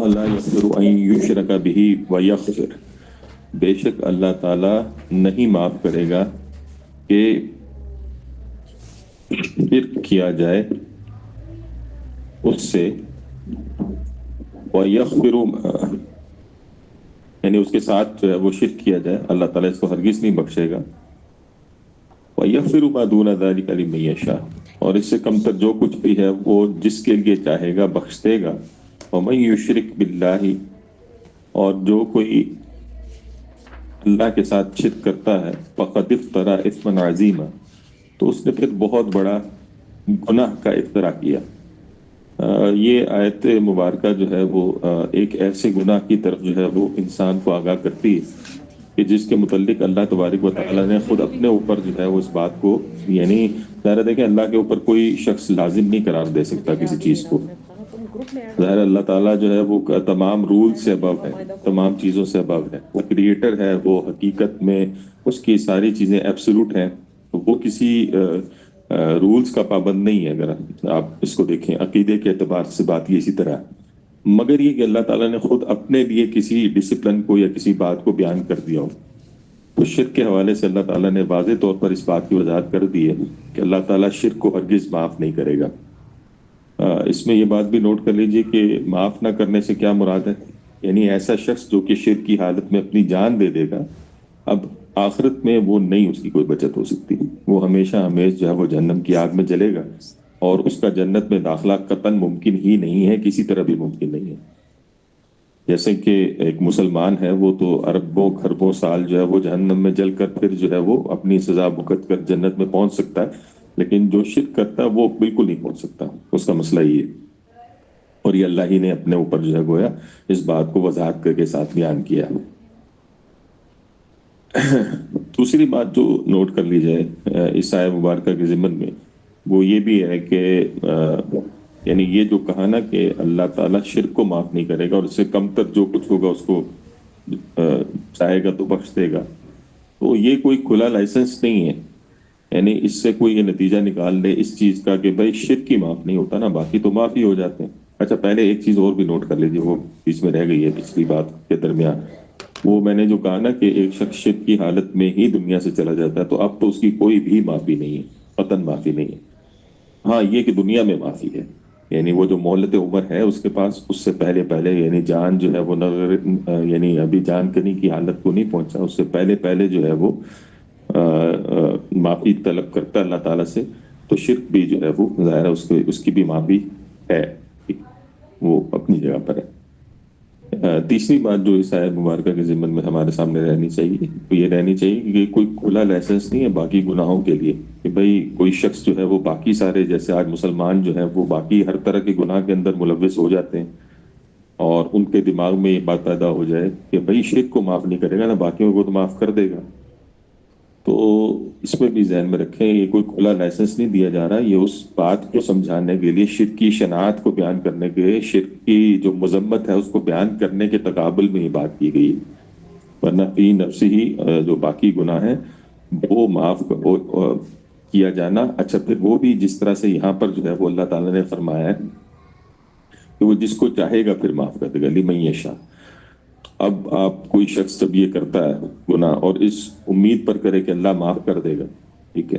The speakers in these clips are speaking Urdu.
لا یغفر ان یشرک بہ ویغفر، بے شک اللہ تعالیٰ نہیں معاف کرے گا کہ شرک کیا جائے اس سے، ویغفر یعنی اس کے ساتھ جو ہے وہ شرک کیا جائے، اللہ تعالیٰ اس کو ہرگز نہیں بخشے گا۔ وَيَغْفِرُ مَا دُونَ ذَلِكَ لِمَن يَشَاءُ، اور اس سے کم تر جو کچھ بھی ہے وہ جس کے لیے چاہے گا بخش دے گا۔ وَمَن يُشْرِكْ بِاللَّهِ، اور جو کوئی اللہ کے ساتھ شرک کرتا ہے، فَقَدِ افْتَرَىٰ إِثْمًا عَظِيمًا، تو اس نے پھر بہت بڑا گناہ کا افترا کیا۔ یہ آیت مبارکہ جو ہے وہ ایک ایسے گناہ کی طرف جو ہے وہ انسان کو آگاہ کرتی ہے کہ جس کے متعلق اللہ تبارک و تعالیٰ نے خود اپنے اوپر جو ہے وہ اس بات کو، یعنی ظاہر ہے کہ اللہ کے اوپر کوئی شخص لازم نہیں قرار دے سکتا کسی چیز کو۔ ظاہر اللہ تعالیٰ جو ہے وہ تمام رول سے ابو ہے، تمام چیزوں سے ابو ہے، وہ کریٹر ہے، وہ حقیقت میں اس کی ساری چیزیں ایبسولوٹ ہیں، وہ کسی رولز کا پابند نہیں ہے۔ اگر آپ اس کو دیکھیں عقیدے کے اعتبار سے بات یہ اسی طرح ہے، مگر یہ کہ اللہ تعالیٰ نے خود اپنے لیے کسی ڈسپلن کو یا کسی بات کو بیان کر دیا ہو، تو شرک کے حوالے سے اللہ تعالیٰ نے واضح طور پر اس بات کی وضاحت کر دی ہے کہ اللہ تعالیٰ شرک کو ہرگز معاف نہیں کرے گا۔ اس میں یہ بات بھی نوٹ کر لیجئے کہ معاف نہ کرنے سے کیا مراد ہے، یعنی ایسا شخص جو کہ شرک کی حالت میں اپنی جان دے دے گا، اب آخرت میں وہ نہیں، اس کی کوئی بچت ہو سکتی، وہ ہمیشہ ہمیشہ جو ہے وہ جہنم کی آگ میں جلے گا، اور اس کا جنت میں داخلہ قطعاً ممکن ہی نہیں ہے، کسی طرح بھی ممکن نہیں ہے۔ جیسے کہ ایک مسلمان ہے، وہ تو اربوں خربوں سال جو ہے وہ جہنم میں جل کر پھر جو ہے وہ اپنی سزا بھگت کر جنت میں پہنچ سکتا ہے، لیکن جو شرک کرتا ہے وہ بالکل نہیں پہنچ سکتا، اس کا مسئلہ یہ ہے۔ اور یہ اللہ ہی نے اپنے اوپر جو ہے گویا اس بات کو وضاحت کر کے ساتھ بیان کیا۔ دوسری بات جو نوٹ کر لی جائے اس آیہ مبارکہ کے ضمن میں، وہ یہ بھی ہے کہ یعنی یہ جو کہا نا کہ اللہ تعالیٰ شرک کو معاف نہیں کرے گا اور اس سے کم تر جو کچھ ہوگا اس کو چاہے گا تو بخش دے گا، تو یہ کوئی کھلا لائسنس نہیں ہے، یعنی اس سے کوئی یہ نتیجہ نکال لے اس چیز کا کہ بھائی شرک ہی معاف نہیں ہوتا نا، باقی تو معاف ہی ہو جاتے ہیں۔ اچھا، پہلے ایک چیز اور بھی نوٹ کر لیجیے، وہ بیچ میں رہ گئی ہے پچھلی بات کے درمیان، وہ میں نے جو کہا نا کہ ایک شخص شرک کی حالت میں ہی دنیا سے چلا جاتا ہے تو اب تو اس کی کوئی بھی معافی نہیں ہے، قطعاً معافی نہیں ہے۔ ہاں یہ کہ دنیا میں معافی ہے، یعنی وہ جو مہلت عمر ہے اس کے پاس، اس سے پہلے پہلے یعنی جان جو ہے وہ یعنی ابھی جان کنی کی حالت کو نہیں پہنچا، اس سے پہلے پہلے جو ہے وہ معافی طلب کرتا ہے اللہ تعالیٰ سے، تو شرک بھی جو ہے وہ ظاہر ہے اس کی بھی معافی ہے، وہ اپنی جگہ پر ہے۔ تیسری بات جو اس آیت مبارکہ کے ضمن میں ہمارے سامنے رہنی چاہیے وہ یہ رہنی چاہیے کہ کوئی کھلا لائسنس نہیں ہے باقی گناہوں کے لیے، کہ بھئی کوئی شخص جو ہے وہ باقی سارے، جیسے آج مسلمان جو ہے وہ باقی ہر طرح کے گناہ کے اندر ملوث ہو جاتے ہیں، اور ان کے دماغ میں یہ بات پیدا ہو جائے کہ بھئی شرک کو معاف نہیں کرے گا نا، باقیوں کو تو معاف کر دے گا، تو اس میں بھی ذہن میں رکھیں یہ کوئی کھلا لائسنس نہیں دیا جا رہا، یہ اس بات کو سمجھانے کے لیے، شرک کی شناعت کو بیان کرنے کے لیے، شرک کی جو مذمت ہے اس کو بیان کرنے کے تقابل میں یہ بات کی گئی، ورنہ فی نفس ہی جو باقی گناہ ہیں وہ معاف کیا جانا۔ اچھا، پھر وہ بھی جس طرح سے یہاں پر جو ہے وہ اللہ تعالیٰ نے فرمایا ہے کہ وہ جس کو چاہے گا پھر معاف کر دے گا، لمن یشاء۔ اب آپ کوئی شخص جب یہ کرتا ہے گناہ اور اس امید پر کرے کہ اللہ معاف کر دے گا، ٹھیک ہے،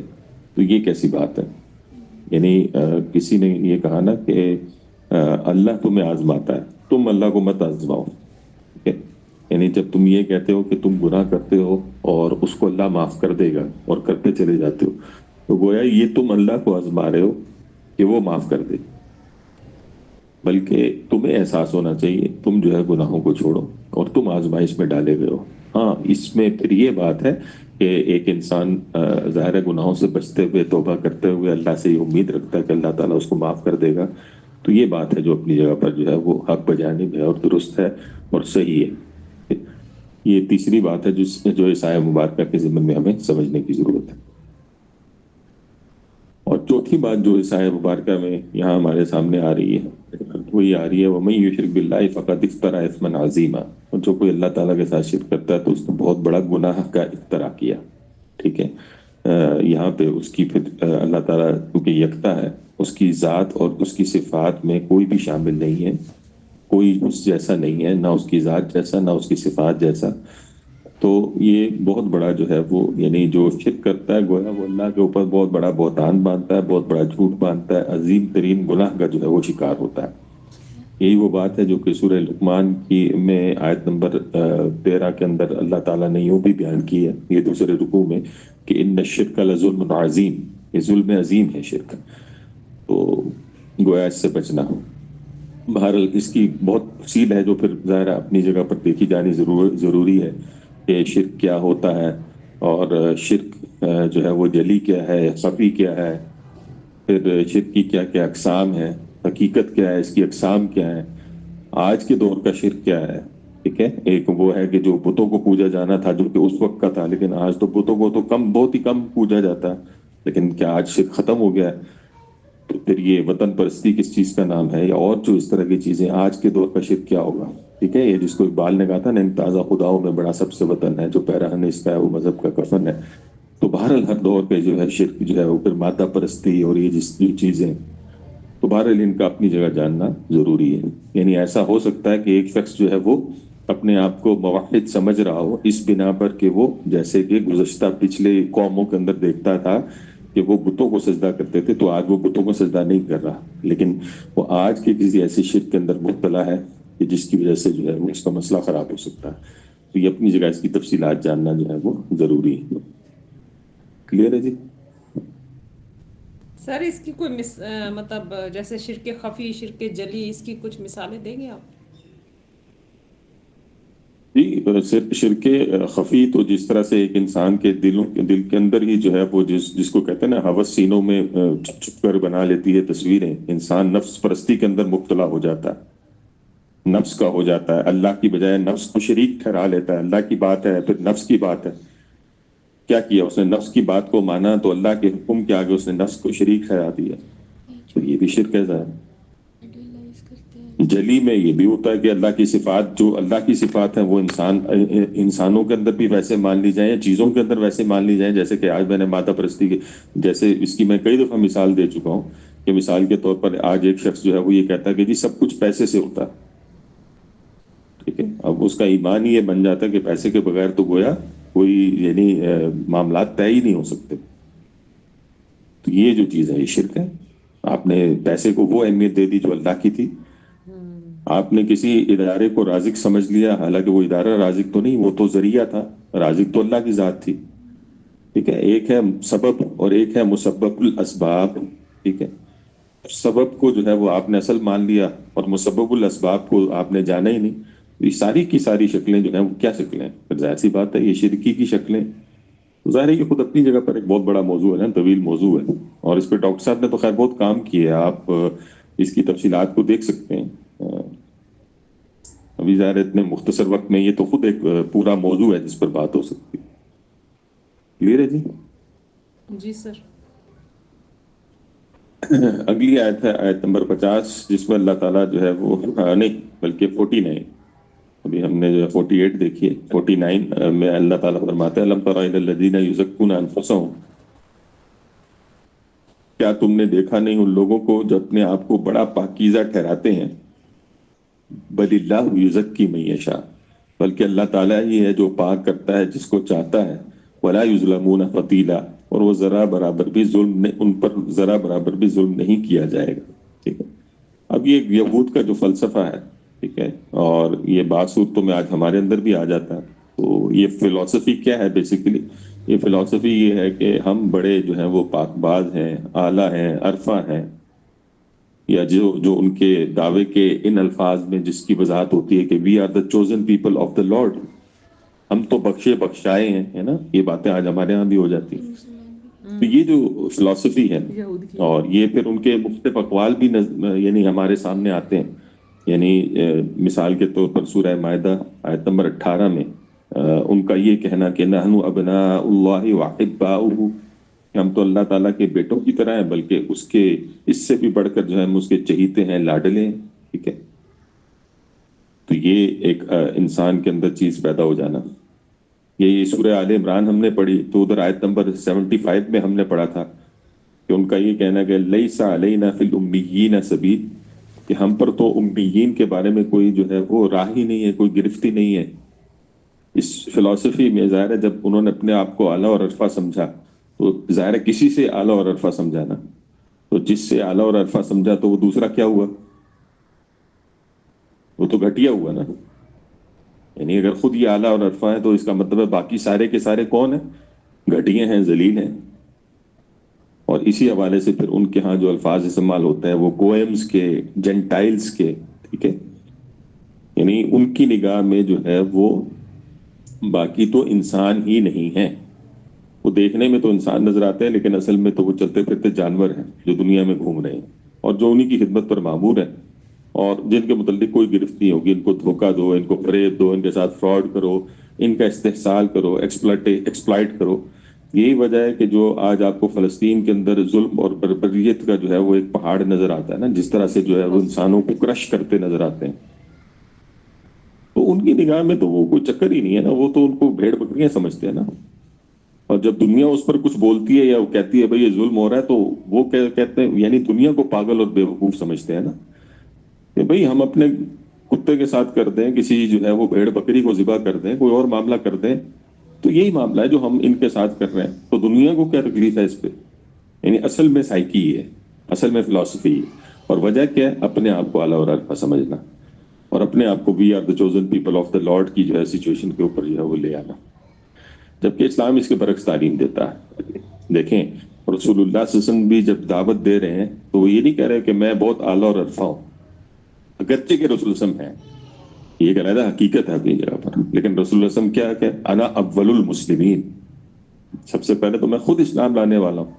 تو یہ کیسی بات ہے؟ یعنی کسی نے یہ کہا نا کہ اللہ تمہیں آزماتا ہے، تم اللہ کو مت آزماؤ، ٹھیک ہے، یعنی جب تم یہ کہتے ہو کہ تم گناہ کرتے ہو اور اس کو اللہ معاف کر دے گا اور کرتے چلے جاتے ہو، تو گویا یہ تم اللہ کو آزما رہے ہو کہ وہ معاف کر دے، بلکہ تمہیں احساس ہونا چاہیے تم جو ہے گناہوں کو چھوڑو اور تم آزمائش میں ڈالے گئے ہو۔ ہاں اس میں پھر یہ بات ہے کہ ایک انسان ظاہر گناہوں سے بچتے ہوئے توبہ کرتے ہوئے اللہ سے یہ امید رکھتا ہے کہ اللہ تعالیٰ اس کو معاف کر دے گا، تو یہ بات ہے جو اپنی جگہ پر جو ہے وہ حق بجانب ہے اور درست ہے اور صحیح ہے۔ یہ تیسری بات ہے جو اس آیہ مبارکہ کے ضمن میں ہمیں سمجھنے کی ضرورت ہے۔ اور چوتھی بات جو اس آیہ مبارکہ میں یہاں ہمارے سامنے آ رہی ہے وہ یہ آ رہی ہے وَمَن يُشْرِكْ بِاللَّهِ فَقَدِ افْتَرَىٰ إِثْمًا عَظِيمًا، اور جو کوئی اللہ تعالیٰ کے ساتھ شرک کرتا ہے تو اس نے بہت بڑا گناہ کا افترا کیا، ٹھیک ہے۔ یہاں پہ اس کی پھر اللہ تعالیٰ کیونکہ یکتا ہے، اس کی ذات اور اس کی صفات میں کوئی بھی شامل نہیں ہے، کوئی اس جیسا نہیں ہے، نہ اس کی ذات جیسا، نہ اس کی صفات جیسا. تو یہ بہت بڑا جو ہے وہ یعنی جو شرک کرتا ہے گویا وہ اللہ کے اوپر بہت بڑا بہتان باندھتا ہے، بہت بڑا جھوٹ باندھتا ہے، عظیم ترین گناہ کا جو ہے وہ شکار ہوتا ہے. یہی وہ بات ہے جو کہ سورہ لقمان کی میں آیت نمبر 13 کے اندر اللہ تعالیٰ نے یوں بھی بیان کی ہے، یہ دوسرے رکوع میں، کہ ان الشرک لظلم عظیم، یہ ظلم عظیم ہے شرک. تو گویا اس سے بچنا. بہرحال اس کی بہت تفصیل ہے جو پھر ظاہر ہے اپنی جگہ پر دیکھی جانی ضروری ہے کہ شرک کیا ہوتا ہے، اور شرک جو ہے وہ جلی کیا ہے، خفی کیا ہے، پھر شرک کی کیا کیا اقسام ہے، حقیقت کیا ہے، اس کی اقسام کیا ہے، آج کے دور کا شرک کیا ہے. ٹھیک ہے، ایک وہ ہے کہ جو بتوں کو پوجا جانا تھا جو کہ اس وقت کا تھا، لیکن آج تو بتوں کو تو بہت ہی کم پوجا جاتا ہے، لیکن کیا آج شرک ختم ہو گیا ہے؟ تو پھر یہ وطن پرستی کس چیز کا نام ہے، یا اور جو اس طرح کی چیزیں، آج کے دور کا شرک کیا ہوگا؟ ٹھیک ہے، یہ جس کو اقبال نے کہا تھا نا، ان تازہ خداؤں میں بڑا سب سے وطن ہے، جو پیراہن اس کا ہے وہ مذہب کا کفن ہے. تو بہرحال ہر دور پہ جو ہے شرک جو ہے وہ پھر مادہ پرستی اور یہ جو چیزیں، تو بہرحال ان کا اپنی جگہ جاننا ضروری ہے. یعنی ایسا ہو سکتا ہے کہ ایک شخص جو ہے وہ اپنے آپ کو موحد سمجھ رہا ہو اس بنا پر کہ وہ جیسے کہ گزشتہ پچھلے قوموں کے اندر دیکھتا تھا کہ وہ بتوں کو سجدہ کرتے تھے، تو آج وہ بتوں کو سجدہ نہیں کر رہا، لیکن وہ آج کے کسی ایسی شرک کے اندر مبتلا ہے کہ جس کی وجہ سے جو ہے وہ اس کا مسئلہ خراب ہو سکتا ہے. تو یہ اپنی جگہ اس کی تفصیلات جاننا جو ہے وہ ضروری ہے. کلیئر ہے جی؟ سر اس کی کوئی مطلب جیسے شرک خفی، شرک جلی، اس کی کچھ مثالیں دیں گے آپ؟ جی، صرف شرک خفی تو جس طرح سے ایک انسان کے دل کے اندر ہی جو ہے وہ جس کو کہتے ہیں نا ہوس سینوں میں چھپ چھپ کر بنا لیتی ہے تصویریں، انسان نفس پرستی کے اندر مبتلا ہو جاتا ہے، نفس کا ہو جاتا ہے، اللہ کی بجائے نفس کو شریک ٹھہرا لیتا ہے. اللہ کی بات ہے پھر نفس کی بات ہے، کیا کیا اس نے؟ نفس کی بات کو مانا تو اللہ کے حکم کے آگے اس نے نفس کو شریک ٹھہرا دیا. تو یہ بھی شرک ہے ظاہر. جلی میں یہ بھی ہوتا ہے کہ اللہ کی صفات، جو اللہ کی صفات ہیں وہ انسانوں کے اندر بھی ویسے مان لی جائیں، یا چیزوں کے اندر ویسے مان لی جائیں جیسے کہ آج میں نے مادہ پرستی کے، جیسے اس کی میں کئی دفعہ مثال دے چکا ہوں کہ مثال کے طور پر آج ایک شخص جو ہے وہ یہ کہتا ہے کہ جی سب کچھ پیسے سے ہوتا ہے. ٹھیک ہے، اب اس کا ایمان ہی یہ بن جاتا ہے کہ پیسے کے بغیر تو گویا کوئی یعنی معاملات طے ہی نہیں ہو سکتے. تو یہ جو چیز ہے یہ شرک ہے. آپ نے پیسے کو وہ اہمیت دے دی جو اللہ کی تھی. آپ نے کسی ادارے کو رازق سمجھ لیا، حالانکہ وہ ادارہ رازق تو نہیں، وہ تو ذریعہ تھا، رازق تو اللہ کی ذات تھی. ٹھیک ہے، ایک ہے سبب اور ایک ہے مسبب الاسباب. ٹھیک ہے، سبب کو جو ہے وہ آپ نے اصل مان لیا اور مسبب الاسباب کو آپ نے جانا ہی نہیں. یہ ساری کی ساری شکلیں جو ہیں وہ کیا شکلیں ہیں؟ پھر ظاہر سی بات ہے یہ شرکی کی شکلیں. ظاہر ہے کہ خود اپنی جگہ پر ایک بہت بڑا موضوع ہے نا، طویل موضوع ہے، اور اس پہ ڈاکٹر صاحب نے تو خیر بہت کام کیے، آپ اس کی تفصیلات کو دیکھ سکتے ہیں. ابھی ظاہر ہے اتنے مختصر وقت میں یہ تو خود ایک پورا موضوع ہے جس پر بات ہو سکتی ہے. کلیئر ہے جی؟ جی سر. اگلی آیت ہے آیت نمبر 50، جس میں اللہ تعالیٰ جو ہے وہ نہیں بلکہ 49، ابھی ہم نے جو ہے 48 دیکھی ہے، 49 میں اللہ تعالیٰ فرماتے ہیں الم تر الی الذین یزکون انفسہم، کیا تم نے دیکھا نہیں ان لوگوں کو جو اپنے آپ کو بڑا پاکیزہ ٹھہراتے ہیں؟ بل اللہ یزکی من یشاء، بلکہ اللہ تعالیٰ ہی ہے جو پاک کرتا ہے جس کو چاہتا ہے. ولا یظلمون فتیلا، اور وہ ذرا برابر بھی ظلم ان پر ذرا برابر بھی ظلم نہیں کیا جائے گا. ٹھیک ہے، اب یہ یہود کا جو فلسفہ ہے، ٹھیک ہے، اور یہ بات صورتوں میں آج ہمارے اندر بھی آ جاتا ہے. تو یہ فلسفی کیا ہے؟ بیسیکلی یہ فلسفی یہ ہے کہ ہم بڑے جو ہیں وہ پاک باز ہیں، اعلیٰ ہیں، عرفہ ہیں، یا جو ان کے دعوے کے ان الفاظ میں جس کی وضاحت ہوتی ہے کہ we are the chosen people of the lord, ہم تو بخشے بخشائے ہیں، ہے نا، یہ باتیں آج ہمارے ہاں بھی ہو جاتی ہیں. تو یہ جو فلسفی ہے، اور یہ پھر ان کے مختلف اقوال بھی یعنی ہمارے سامنے آتے ہیں. یعنی مثال کے طور پر سورہ مائدہ آیت نمبر 18 میں ان کا یہ کہنا کہ نحن ابناء اللہ واحباؤہ، ہم تو اللہ تعالیٰ کے بیٹوں کی طرح ہیں، بلکہ اس سے بھی بڑھ کر جو ہے ہم اس کے چہیتے ہیں، لاڈلے ہیں. ٹھیک ہے، تو یہ ایک انسان کے اندر چیز پیدا ہو جانا. یہ سورہ آل عمران ہم نے پڑھی تو ادھر آیت نمبر 75 میں ہم نے پڑھا تھا کہ ان کا یہ کہنا کہ لیس علینا فی الامیین سبیل، کہ ہم پر تو امیین کے بارے میں کوئی جو ہے وہ راہ ہی نہیں ہے، کوئی گرفت ہی نہیں ہے۔ اس فلسفی میں ظاہر ہے جب انہوں نے اپنے آپ کو اعلیٰ اور عرفہ سمجھا تو ظاہر ہے کسی سے اعلیٰ اور عرفہ سمجھانا، تو جس سے اعلیٰ اور عرفہ سمجھا تو وہ دوسرا کیا ہوا؟ وہ تو گھٹیا ہوا نا۔ یعنی اگر خود یہ اعلیٰ اور عرفہ ہے تو اس کا مطلب ہے باقی سارے کے سارے کون ہیں؟ گھٹیے ہیں، ذلیل ہیں۔ اور اسی حوالے سے پھر ان کے ہاں جو الفاظ استعمال ہوتے ہیں وہ گوئمز کے، جنٹائلز کے، ٹھیک ہے، یعنی ان کی نگاہ میں جو ہے وہ باقی تو انسان ہی نہیں ہے۔ وہ دیکھنے میں تو انسان نظر آتے ہیں لیکن اصل میں تو وہ چلتے پھرتے جانور ہیں جو دنیا میں گھوم رہے ہیں اور جو انہی کی خدمت پر مامور ہیں، اور جن کے متعلق کوئی گرفت نہیں ہوگی۔ ان کو دھوکہ دو، ان کو فریب دو، ان کے ساتھ فراڈ کرو، ان کا استحصال کرو، ایکسپلائٹ کرو۔ یہی وجہ ہے کہ جو آج آپ کو فلسطین کے اندر ظلم اور بربریت کا جو ہے وہ ایک پہاڑ نظر آتا ہے نا، جس طرح سے جو ہے وہ انسانوں کو کرش کرتے نظر آتے ہیں، تو ان کی نگاہ میں تو وہ کوئی چکر ہی نہیں ہے نا، وہ تو ان کو بھیڑ بکریاں سمجھتے ہیں نا۔ اور جب دنیا اس پر کچھ بولتی ہے یا وہ کہتی ہے بھئی یہ ظلم ہو رہا ہے، تو وہ کہتے ہیں، یعنی دنیا کو پاگل اور بیوقوف سمجھتے ہیں نا، کہ بھئی ہم اپنے کتے کے ساتھ کر دیں، کسی جو ہے وہ بھیڑ بکری کو ذبح کر دیں، کوئی اور معاملہ کر دیں، تو یہی معاملہ ہے جو ہم ان کے ساتھ کر رہے ہیں، تو دنیا کو کیا تکلیف ہے اس پہ؟ یعنی اصل میں سائیکی ہے، اصل میں فلسفی ہے، اور وجہ کیا ہے؟ اپنے آپ کو اعلیٰ اور عرفہ سمجھنا، اور اپنے آپ کو we are the chosen people of the lord کی جو ہے سچویشن کے اوپر جو ہے وہ لے آنا، جبکہ اسلام اس کے برعکس تعلیم دیتا ہے۔ دیکھیں رسول اللہ صلی اللہ علیہ وسلم بھی جب دعوت دے رہے ہیں تو وہ یہ نہیں کہہ رہے کہ میں بہت اعلیٰ اور عرفہ ہوں، اگرچہ کہ رسول اللہ صلی اللہ علیہ وسلم ہیں، یہ ایک علیحدہ حقیقت ہے اپنی جگہ پر، لیکن رسول اللہ صلی اللہ علیہ وسلم کیا کہ انا اول المسلمین، سب سے پہلے تو میں خود اسلام لانے والا ہوں۔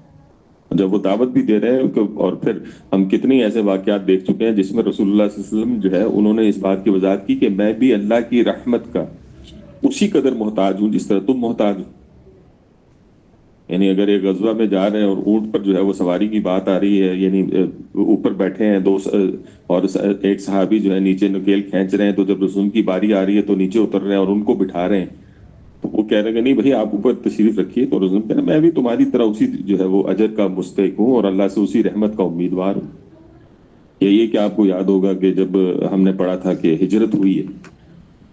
جب وہ دعوت بھی دے رہے ہیں اور پھر ہم کتنی ایسے واقعات دیکھ چکے ہیں جس میں رسول اللہ صلی اللہ علیہ وسلم جو ہے انہوں نے اس بات کی وضاحت کی کہ میں بھی اللہ کی رحمت کا اسی قدر محتاج ہوں جس طرح تم محتاج ہو۔ یعنی اگر ایک غزوہ میں جا رہے ہیں اور اونٹ پر جو ہے وہ سواری کی بات آ رہی ہے، یعنی اوپر بیٹھے ہیں دو اور ایک صحابی جو ہے نیچے نکیل کھینچ رہے ہیں، تو جب رسول کی باری آ رہی ہے تو نیچے اتر رہے ہیں اور ان کو بٹھا رہے ہیں، تو وہ کہہ رہے ہیں کہ نہیں بھائی آپ اوپر تشریف رکھیے، تو رسول کہہ رہے ہیں میں بھی تمہاری طرح اسی جو ہے وہ اجر کا مستحق ہوں اور اللہ سے اسی رحمت کا امیدوار ہوں۔ یہ کہ آپ کو یاد ہوگا کہ جب ہم نے پڑھا تھا کہ ہجرت ہوئی ہے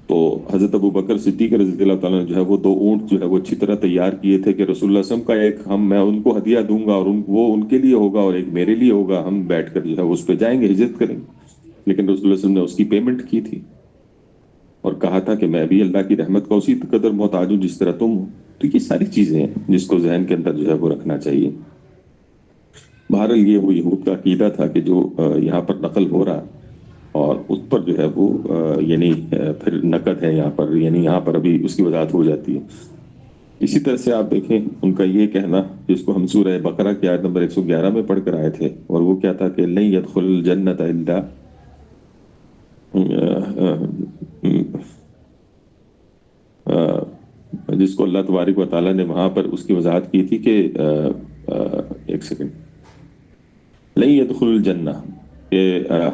تو حضرت ابو بکر صدیق رضی اللہ تعالیٰ نے جو ہے وہ 2 اونٹ جو ہے وہ اچھی طرح تیار کیے تھے کہ رسول اللہ صلی اللہ علیہ وسلم کا ایک میں ان کو ہدیہ دوں گا اور وہ ان کے لیے ہوگا اور ایک میرے لیے ہوگا، ہم بیٹھ کر جو ہے اس پہ جائیں گے، ہجرت کریں گے۔ لیکن رسول اللہ صلی اللہ علیہ وسلم نے اس کی پیمنٹ کی تھی اور کہا تھا کہ میں بھی اللہ کی رحمت کا اسی قدر محتاج ہوں جس طرح تم ہو۔ تو یہ ساری چیزیں ہیں جس کو ذہن کے اندر جو ہے وہ رکھنا چاہیے۔ بہرحال یہ وہ یہود کا عقیدہ تھا کہ جو یہاں پر نقل ہو رہا اور اس پر جو ہے وہ یعنی پھر نقد ہے یہاں پر، یعنی یہاں پر ابھی اس کی وضاحت ہو جاتی ہے۔ اسی طرح سے آپ دیکھیں ان کا یہ کہنا جس کو ہم سورہ بقرہ کی آیت نمبر 111 میں پڑھ کر آئے تھے، اور وہ کیا تھا کہ لن يدخل الجنت الا جس کو اللہ تبارک و تعالیٰ نے وہاں پر اس کی وضاحت کی تھی کہ ایک سیکنڈ، لن يدخل الجنہ، کہ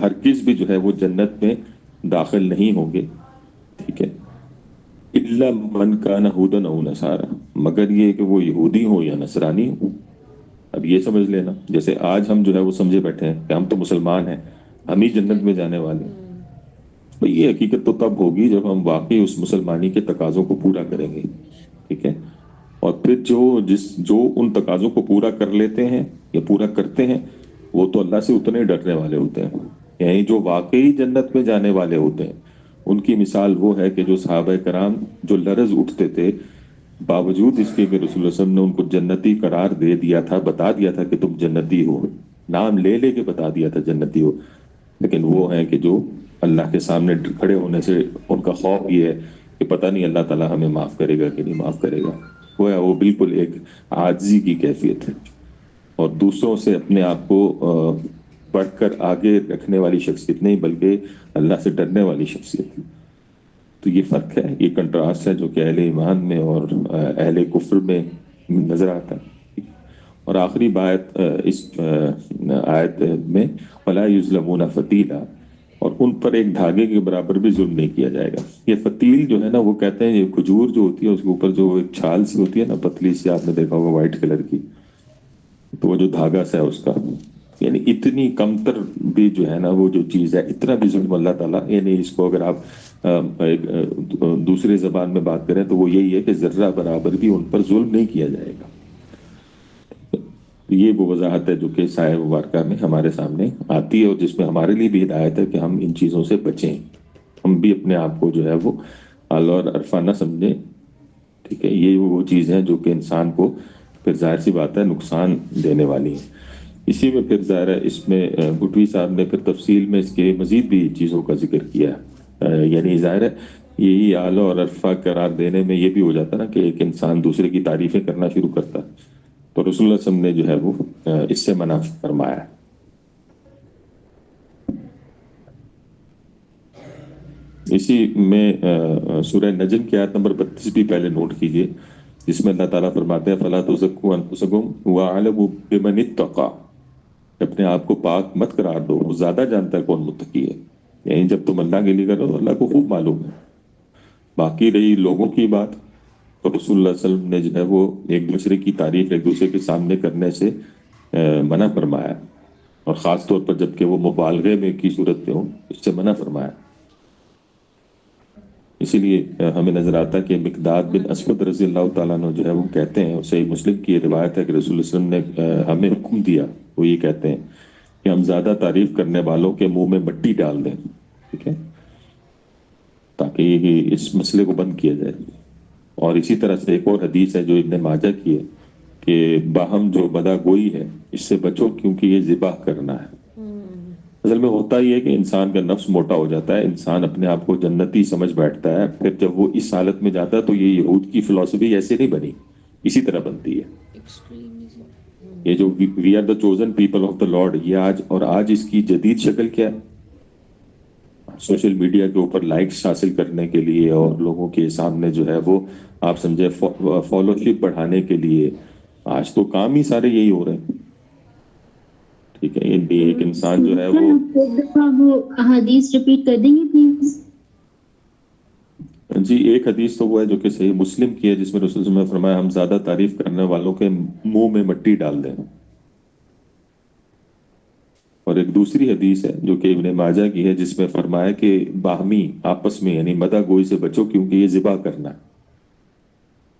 ہرگز بھی جو ہے وہ جنت میں داخل نہیں ہوں گے، ٹھیک ہے، الا من کان ہودن او نصارا، مگر یہ کہ وہ یہودی ہو یا نصرانی ہو۔ اب یہ سمجھ لینا جیسے آج ہم جو ہے وہ سمجھے بیٹھے ہیں کہ ہم تو مسلمان ہیں، ہم ہی جنت میں جانے والے ہیں۔ بھئی یہ حقیقت تو تب ہوگی جب ہم واقعی اس مسلمانی کے تقاضوں کو پورا کریں گے، ٹھیک ہے، اور پھر جو ان تقاضوں کو پورا کر لیتے ہیں یا پورا کرتے ہیں وہ تو اللہ سے اتنے ڈرنے والے ہوتے ہیں، یعنی جو واقعی جنت میں جانے والے ہوتے ہیں۔ ان کی مثال وہ ہے کہ جو صحابہ کرام جو لرز اٹھتے تھے باوجود اس کے کہ رسول اللہ صلی اللہ علیہ وسلم نے ان کو جنتی قرار دے دیا تھا، بتا دیا تھا کہ تم جنتی ہو، نام لے لے کے بتا دیا تھا جنتی ہو، لیکن وہ ہیں کہ جو اللہ کے سامنے کھڑے ہونے سے ان کا خوف یہ ہے کہ پتہ نہیں اللہ تعالیٰ ہمیں معاف کرے گا کہ نہیں معاف کرے گا۔ وہ بالکل ایک عاجزی کی کیفیت ہے اور دوسروں سے اپنے آپ کو بڑھ کر آگے رکھنے والی شخصیت نہیں بلکہ اللہ سے ڈرنے والی شخصیت۔ تو یہ فرق ہے، یہ کنٹراسٹ ہے جو کہ اہل ایمان میں اور اہل کفر میں نظر آتا ہے۔ اور آخری بات اس آیت میں وَلَا يُظْلَمُونَ فَتِيلًا، اور ان پر ایک دھاگے کے برابر بھی ظلم نہیں کیا جائے گا۔ یہ فتیل جو ہے نا وہ کہتے ہیں یہ کھجور جو ہوتی ہے اس کے اوپر جو ایک چھال سی ہوتی ہے نا پتلی سی، آپ نے دیکھا ہوگا وائٹ کلر کی، تو وہ جو دھاگا سا ہے اس کا یعنی اتنی کمتر بھی جو ہے نا وہ جو چیز ہے، اتنا بھی ظلم اللہ تعالیٰ، یعنی اس کو اگر آپ دوسرے زبان میں بات کریں تو وہ یہی ہے کہ ذرہ برابر بھی ان پر ظلم نہیں کیا جائے گا. یہ وہ وضاحت ہے جو کہ سایہ مبارکہ میں ہمارے سامنے آتی ہے، اور جس میں ہمارے لیے بھی ہدایت ہے کہ ہم ان چیزوں سے بچیں، ہم بھی اپنے آپ کو جو ہے وہ اعلیٰ اور عرفہ نہ سمجھیں. ٹھیک ہے، یہ وہ چیز ہے جو کہ انسان کو پھر ظاہر سی بات ہے نقصان دینے والی ہے. اسی میں پھر ظاہر ہے اس میں بھٹوی صاحب نے پھر تفصیل میں اس کے مزید بھی چیزوں کا ذکر کیا ہے. یعنی ظاہر ہے یہی اعلیٰ اور عرفہ قرار دینے میں یہ بھی ہو جاتا نا کہ ایک انسان دوسرے کی تعریفیں کرنا شروع کرتا، تو رسول اللہ صلی اللہ علیہ وسلم نے جو ہے وہ اس سے منع فرمایا. اسی میں سورہ نجم کی آیت نمبر 32 بھی پہلے نوٹ کیجئے، جس میں اللہ تعالیٰ فرماتے ہیں فَلَا تُزَكُّوا أَنفُسَكُمْ هُوَ أَعْلَمُ بِمَنِ اتَّقَىٰ. اپنے آپ کو پاک مت قرار دو، وہ زیادہ جانتا ہے کون متقی ہے. یعنی جب تم اللہ کے لیے کرو تو اللہ کو خوب معلوم ہے. باقی رہی لوگوں کی بات، تو رسول اللہ صلی اللہ علیہ وسلم نے جو ہے وہ ایک دوسرے کی تعریف ایک دوسرے کے سامنے کرنے سے منع فرمایا، اور خاص طور پر جب کہ وہ مبالغے میں کی صورت میں ہو اس سے منع فرمایا. اسی لیے ہمیں نظر آتا ہے کہ مقداد بن اسود رضی اللہ تعالیٰ عنہ جو ہے وہ کہتے ہیں، صحیح مسلم کی یہ روایت ہے کہ رسول اللہ صلی اللہ علیہ وسلم نے ہمیں حکم دیا، وہ یہ کہتے ہیں کہ ہم زیادہ تعریف کرنے والوں کے منہ میں مٹی ڈال دیں. ٹھیک ہے، تاکہ یہ اس مسئلے کو بند کیا جائے. اور اسی طرح سے ایک اور حدیث ہے جو ابن ماجہ کی ہے کہ باہم جو بدا گوئی ہے اس سے بچو کیونکہ یہ ذبح کرنا ہے. اصل میں ہوتا ہی ہے کہ انسان کا نفس موٹا ہو جاتا ہے، انسان اپنے آپ کو جنتی سمجھ بیٹھتا ہے، پھر جب وہ اس حالت میں جاتا ہے تو یہ یہود کی فلسفی ایسے نہیں بنی، اسی طرح بنتی ہے. یہ جو we are the chosen people of the lord, یہ آج اس کی جدید شکل کیا ہے؟ سوشل میڈیا کے اوپر لائکس حاصل کرنے کے لیے اور لوگوں کے سامنے جو ہے وہ آپ سمجھے فالوشپ بڑھانے کے لیے آج تو کام ہی سارے یہی ہو رہے ہیں. ٹھیک ہے، ایک انسان جو ہے وہ ایک دفعہ وہ حدیث ریپیٹ کر دیں گے پلیز؟ جی، ایک حدیث تو وہ ہے جو کہ صحیح مسلم کی ہے جس میں رسول اللہ صلی اللہ علیہ وسلم نے فرمایا ہم زیادہ تعریف کرنے والوں کے منہ میں مٹی ڈال دیں. اور ایک دوسری حدیث ہے جو کہ ابن ماجہ کی ہے جس میں فرمایا کہ باہمی آپس میں یعنی مدح گوئی سے بچو کیونکہ یہ ذبح کرنا ہے.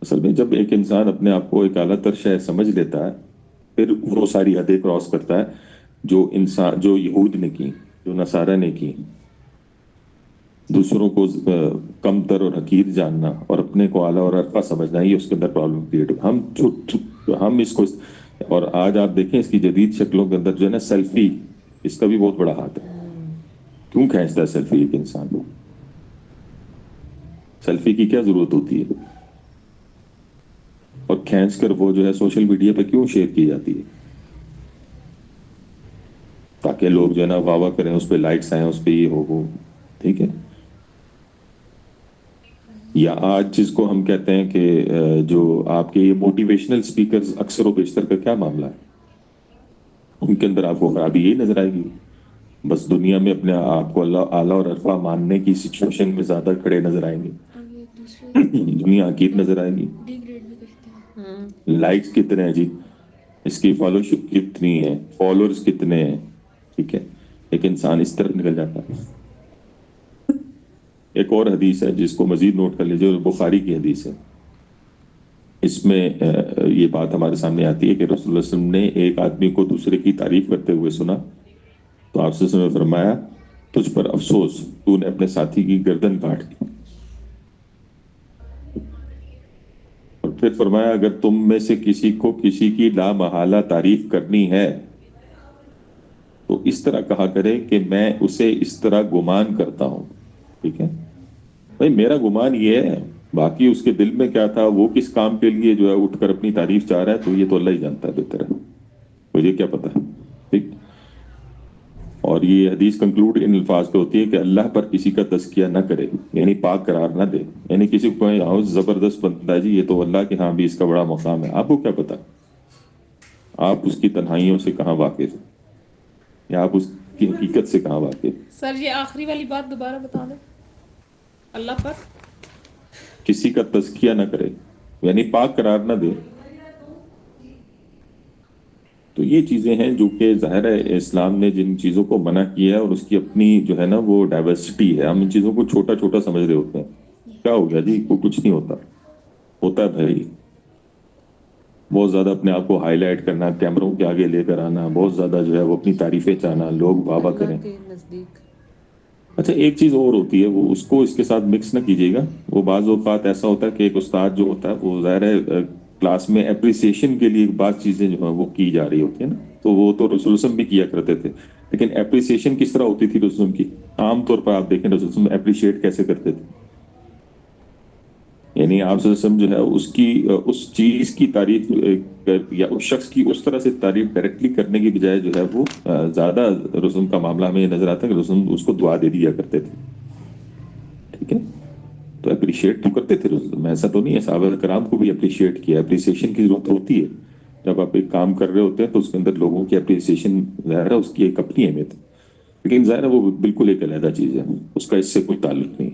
اصل میں جب ایک انسان اپنے آپ کو ایک اعلیٰ تر شے سمجھ لیتا ہے پھر وہ ساری حدیں کراس کرتا ہے جو یہود نے کی، جو نصارہ نے کی. دوسروں کو کم تر اور حقیر جاننا اور اپنے کو اعلیٰ اور عرفہ سمجھنا، یہ اس کے اندر پرابلم کریٹ ہو. ہم اس کو، اور آج آپ دیکھیں اس کی جدید شکلوں کے اندر جو ہے نا سیلفی، اس کا بھی بہت بڑا ہاتھ ہے. کیوں کھینچتا ہے سیلفی ایک انسان کو؟ سیلفی کی کیا ضرورت ہوتی ہے؟ اور کھینچ کر وہ جو ہے سوشل میڈیا پہ کیوں شیئر کی جاتی ہے؟ تاکہ لوگ جو ہے نا واہ واہ کریں، اس پہ لائکس آئیں، اس پہ یہ ہو. ٹھیک ہے، یا آج جس کو ہم کہتے ہیں کہ جو آپ کے یہ موٹیویشنل سپیکرز اکثر و بیشتر کا کیا معاملہ ہے؟ ان کے اندر آپ کو خرابی یہی نظر آئے گی، بس دنیا میں اپنے آپ کو اللہ اعلیٰ اور عرفہ ماننے کی سچویشن میں زیادہ کھڑے نظر آئیں گے. دنیا حقیر نظر آئے گی. لائکس کتنے ہیں جی، اس کی فالوشپ کتنی ہے، فالوورز کتنے ہیں. ٹھیک ہے، ایک انسان اس طرف نکل جاتا ہے. ایک اور حدیث ہے جس کو مزید نوٹ کر لیجیے، بخاری کی حدیث ہے. اس میں یہ بات ہمارے سامنے آتی ہے کہ رسول اللہ صلی اللہ علیہ وسلم نے ایک آدمی کو دوسرے کی تعریف کرتے ہوئے سنا تو آپ صلی اللہ علیہ وسلم نے فرمایا تجھ پر افسوس، تو نے اپنے ساتھی کی گردن کاٹ دی. اور پھر فرمایا اگر تم میں سے کسی کو کسی کی لا محالہ تعریف کرنی ہے تو اس طرح کہا کرے کہ میں اسے اس طرح گمان کرتا ہوں. ٹھیک ہے بھائی، میرا گمان یہ ہے، باقی اس کے دل میں کیا تھا، وہ کس کام کے لیے جو ہے اٹھ کر اپنی تعریف چاہ رہا ہے، تو یہ تو اللہ ہی جانتا ہے بہتر ہے، مجھے کیا پتا. ٹھیک، اور یہ حدیث کنکلوڈ ان الفاظ پہ ہوتی ہے کہ اللہ پر کسی کا تزکیہ نہ کرے، یعنی پاک قرار نہ دے. یعنی کسی کو کہیں ہاں زبردست بندہ ہے جی، یہ تو اللہ کے ہاں بھی اس کا بڑا مقام ہے. آپ کو کیا پتا، آپ اس کی تنہائیوں سے کہاں واقف ہیں، یا آپ اس کی حقیقت سے کہاں واقف. سر یہ آخری والی بات دوبارہ بتا دیں، اللہ پر کسی کا تزکیہ نہ کرے یعنی پاک قرار نہ دے. تو یہ چیزیں ہیں جو کہ ظاہر ہے اسلام نے جن چیزوں کو منع کیا ہے اور اس کی اپنی جو ہے نا وہ ڈائیورسٹی ہے. ہم ان چیزوں کو چھوٹا چھوٹا سمجھ رہے ہوتے ہیں. کیا ہو گیا جی, کو کچھ نہیں ہوتا. ہوتا ہے بھائی. بہت زیادہ اپنے آپ کو ہائی لائٹ کرنا, کیمروں کے آگے لے کر آنا, بہت زیادہ جو ہے وہ اپنی تعریفیں چاہنا, لوگ واہ واہ کریں. اللہ کے نزدیک اچھا ایک چیز اور ہوتی ہے, وہ اس کو اس کے ساتھ مکس نہ کیجیے گا. وہ بعض اوقات ایسا ہوتا ہے کہ ایک استاد جو ہوتا ہے وہ ظاہر ہے کلاس میں اپریسیشن کے لیے بعض چیزیں جو ہیں وہ کی جا رہی ہوتی ہیں نا, تو وہ تو رسول وسلم بھی کیا کرتے تھے. لیکن اپریسیشن کس طرح ہوتی تھی رسول وسلم کی؟ عام طور پر آپ دیکھیں رسول وسلم اپریشیٹ کیسے کرتے تھے. یعنی آپ صلی اللہ علیہ وسلم جو ہے اس چیز کی تعریف یا اس شخص کی اس طرح سے تعریف ڈائریکٹلی کرنے کی بجائے جو ہے وہ زیادہ رسوم کا معاملہ ہمیں یہ نظر آتا ہے کہ رسوم اس کو دعا دے دیا کرتے تھے. ٹھیک ہے, تو اپریشیٹ تو کرتے تھے رسوم, ایسا تو نہیں ہے. صحابہ کرام کو بھی اپریشیٹ کیا. اپریسیشن کی ضرورت ہوتی ہے جب آپ ایک کام کر رہے ہوتے ہیں تو اس کے اندر لوگوں کی اپریسیشن ظاہر ہے اس کی ایک اپنی اہمیت ہے, لیکن ظاہر ہے وہ بالکل ایک علیحدہ چیز ہے, اس کا اس سے کوئی تعلق نہیں.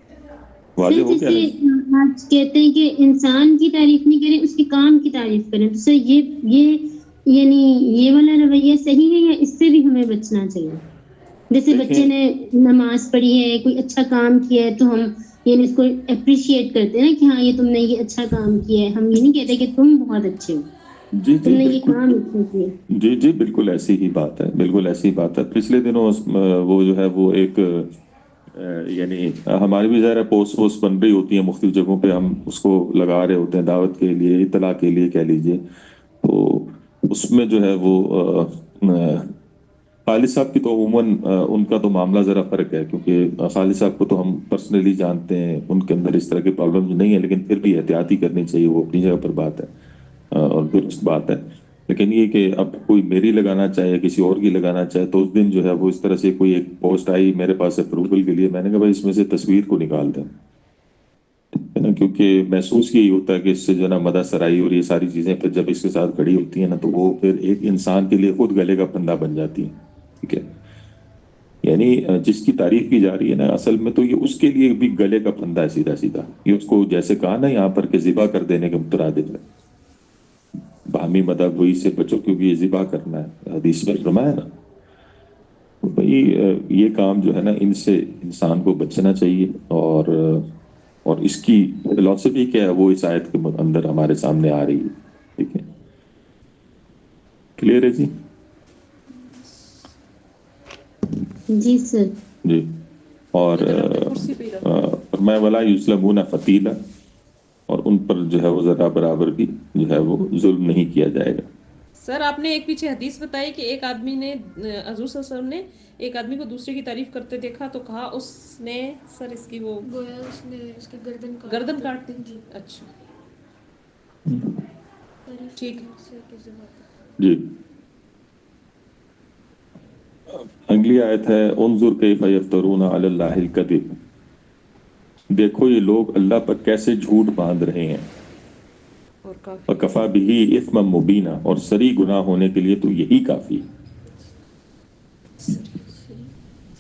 سر واضح ہو گیا جیسے نہیں؟ آپ کہتے ہیں کہ انسان کی تعریف نہیں کریں, اس کے کام کی تعریف کریں, تو سر یہ یعنی یہ والا رویہ صحیح ہے یا اس سے بھی ہمیں بچنا چاہیے؟ جیسے بچے دیکھیں نے نماز پڑھی ہے, کوئی اچھا کام کیا ہے, تو ہم یعنی اس کو اپریشیٹ کرتے ہیں نا کہ ہاں یہ تم نے یہ اچھا کام کیا ہے. ہم یہ نہیں کہتے کہ تم بہت اچھے ہو, جی تم جی نے یہ بالکل. کام اچھا کیا. جی جی بالکل ایسی ہی بات ہے, بالکل ایسی ہی بات ہے. پچھلے دنوں وہ جو ہے وہ ایک یعنی ہماری بھی ظاہر پوسٹ بن رہی ہوتی ہیں مختلف جگہوں پہ, ہم اس کو لگا رہے ہوتے ہیں دعوت کے لیے, اطلاع کے لیے کہہ لیجئے. تو اس میں جو ہے وہ خالد صاحب کی تو عموماً ان کا تو معاملہ ذرا فرق ہے, کیونکہ خالد صاحب کو تو ہم پرسنلی جانتے ہیں, ان کے اندر اس طرح کے پرابلم نہیں ہے, لیکن پھر بھی احتیاطی کرنی چاہیے, وہ اپنی جگہ پر بات ہے اور درست بات ہے. لیکن یہ کہ اب کوئی میری لگانا چاہے کسی اور کی لگانا چاہے, تو اس دن جو ہے وہ اس طرح سے کوئی ایک پوسٹ آئی میرے پاس اپروول کے لیے, میں نے کہا بھائی اس میں سے تصویر کو نکال دیں, ہے نا, کیونکہ محسوس یہی ہوتا ہے کہ اس سے جو ہے نا مدح سرائی اور یہ ساری چیزیں پھر جب اس کے ساتھ کھڑی ہوتی ہیں نا, تو وہ پھر ایک انسان کے لیے خود گلے کا پھندا بن جاتی ہیں. ٹھیک ہے, یعنی جس کی تعریف کی جا رہی ہے نا اصل میں تو یہ اس کے لیے بھی گلے کا پھندا ہے سیدھا سیدھا. یہ اس کو جیسے کہا نا یہاں پر کہ ذبح کر دینے کے مترادف ہے. باہمی مدح گوئی سے بچو کیونکہ یہ ذبح کرنا ہے, حدیث میں فرمایا نا. تو بھئی یہ کام جو ہے نا ان سے انسان کو بچنا چاہیے, اور اس کی فلسفی کیا ہے وہ اس آیت کے اندر ہمارے سامنے آ رہی ہے. ٹھیک ہے, کلیئر ہے جی؟ جی سر. جی. اور ادھر اپنے کرسی پہ ہی رکھو. فرمایا ولا یسلمون فتیلا, اور ان پر جو ہے وہ ذرا برابر بھی جو ہے وہ ظلم نہیں کیا جائے گا. سر آپ نے ایک پیچھے حدیث بتائی کہ ایک آدمی نے حضور صلی اللہ علیہ وسلم نے ایک آدمی کو دوسرے کی تعریف کرتے دیکھا, تو کہا اس نے سر اس کی وہ گویا اس نے اس کی گردن کاٹ دی. جی. اچھا تعریف ٹھیک کرنے ہے. سے کس بات کا. جی. اگلی آیت ہے انظر کیف یفترون علی اللہ الکذب, دیکھو یہ لوگ اللہ پر کیسے جھوٹ باندھ رہے ہیں. اور کافی وَكَفَى بِهِ إِثْمًا مُبِينًا, اور سری گناہ ہونے کے لیے تو یہی کافی.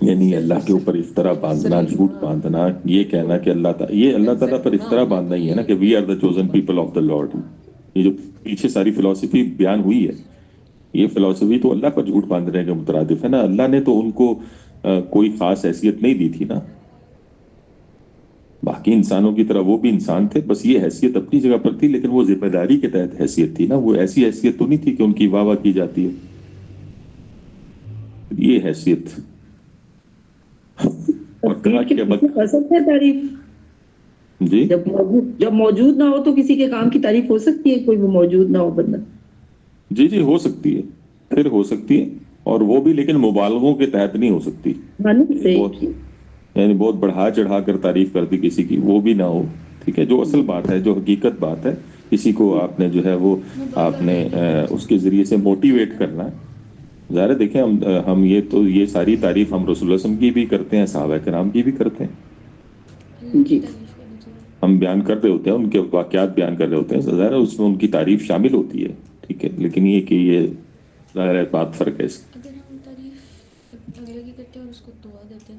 یعنی اللہ کے اوپر افطرا باندھنا, جھوٹ باندھنا, یہ کہنا کہ یہ اللہ تعالیٰ پر افطرا باندھنا ہی ہے نا کہ we are the chosen people of the lord. یہ جو پیچھے ساری فلسفی بیان ہوئی ہے, یہ فلسفی تو اللہ پر جھوٹ باندھنے کے مترادف ہے نا. اللہ نے تو ان کو کوئی خاص حیثیت نہیں دی تھی نا, باقی انسانوں کی طرح وہ بھی انسان تھے, بس یہ حیثیت اپنی جگہ پر تھی, لیکن وہ ذمہ داری کے تحت حیثیت تھی نا, وہ ایسی حیثیت تو نہیں تھی کہ ان کی واہ واہ کی جاتی ہے. یہ حیثیت اور کہا کہ کر سکتے ہیں تعریف, جی جب موجود نہ ہو تو کسی کے کام کی تعریف ہو سکتی ہے, کوئی وہ موجود نہ ہو بندہ. جی جی ہو سکتی ہے, پھر ہو سکتی ہے, اور وہ بھی لیکن مبالغوں کے تحت نہیں ہو سکتی. یعنی بہت بڑھا چڑھا کر تعریف کرتی کسی کی, وہ بھی نہ ہو. ٹھیک ہے, جو اصل بات ہے, جو حقیقت بات ہے, کسی کو آپ نے جو ہے وہ آپ نے اس کے ذریعے سے موٹیویٹ کرنا ہے. ظاہر دیکھیں ہم یہ ساری تعریف ہم رسول اللہ صلی اللہ علیہ وسلم کی بھی کرتے ہیں, صحابہ کرام کی بھی کرتے ہیں. اللہ کی جی. تعریف کرنی چاہیے. ہم بیان کر رہے ہوتے ہیں, ان کے واقعات بیان کر رہے ہوتے ہیں, ظاہر اس میں ان کی تعریف شامل ہوتی ہے. ٹھیک ہے, لیکن یہ کہ یہ ظاہر بات فرق ہے اس کی. اگر ہم تعریف اگلے کی کرتے ہیں اور اس کو دعا دیتے ہیں,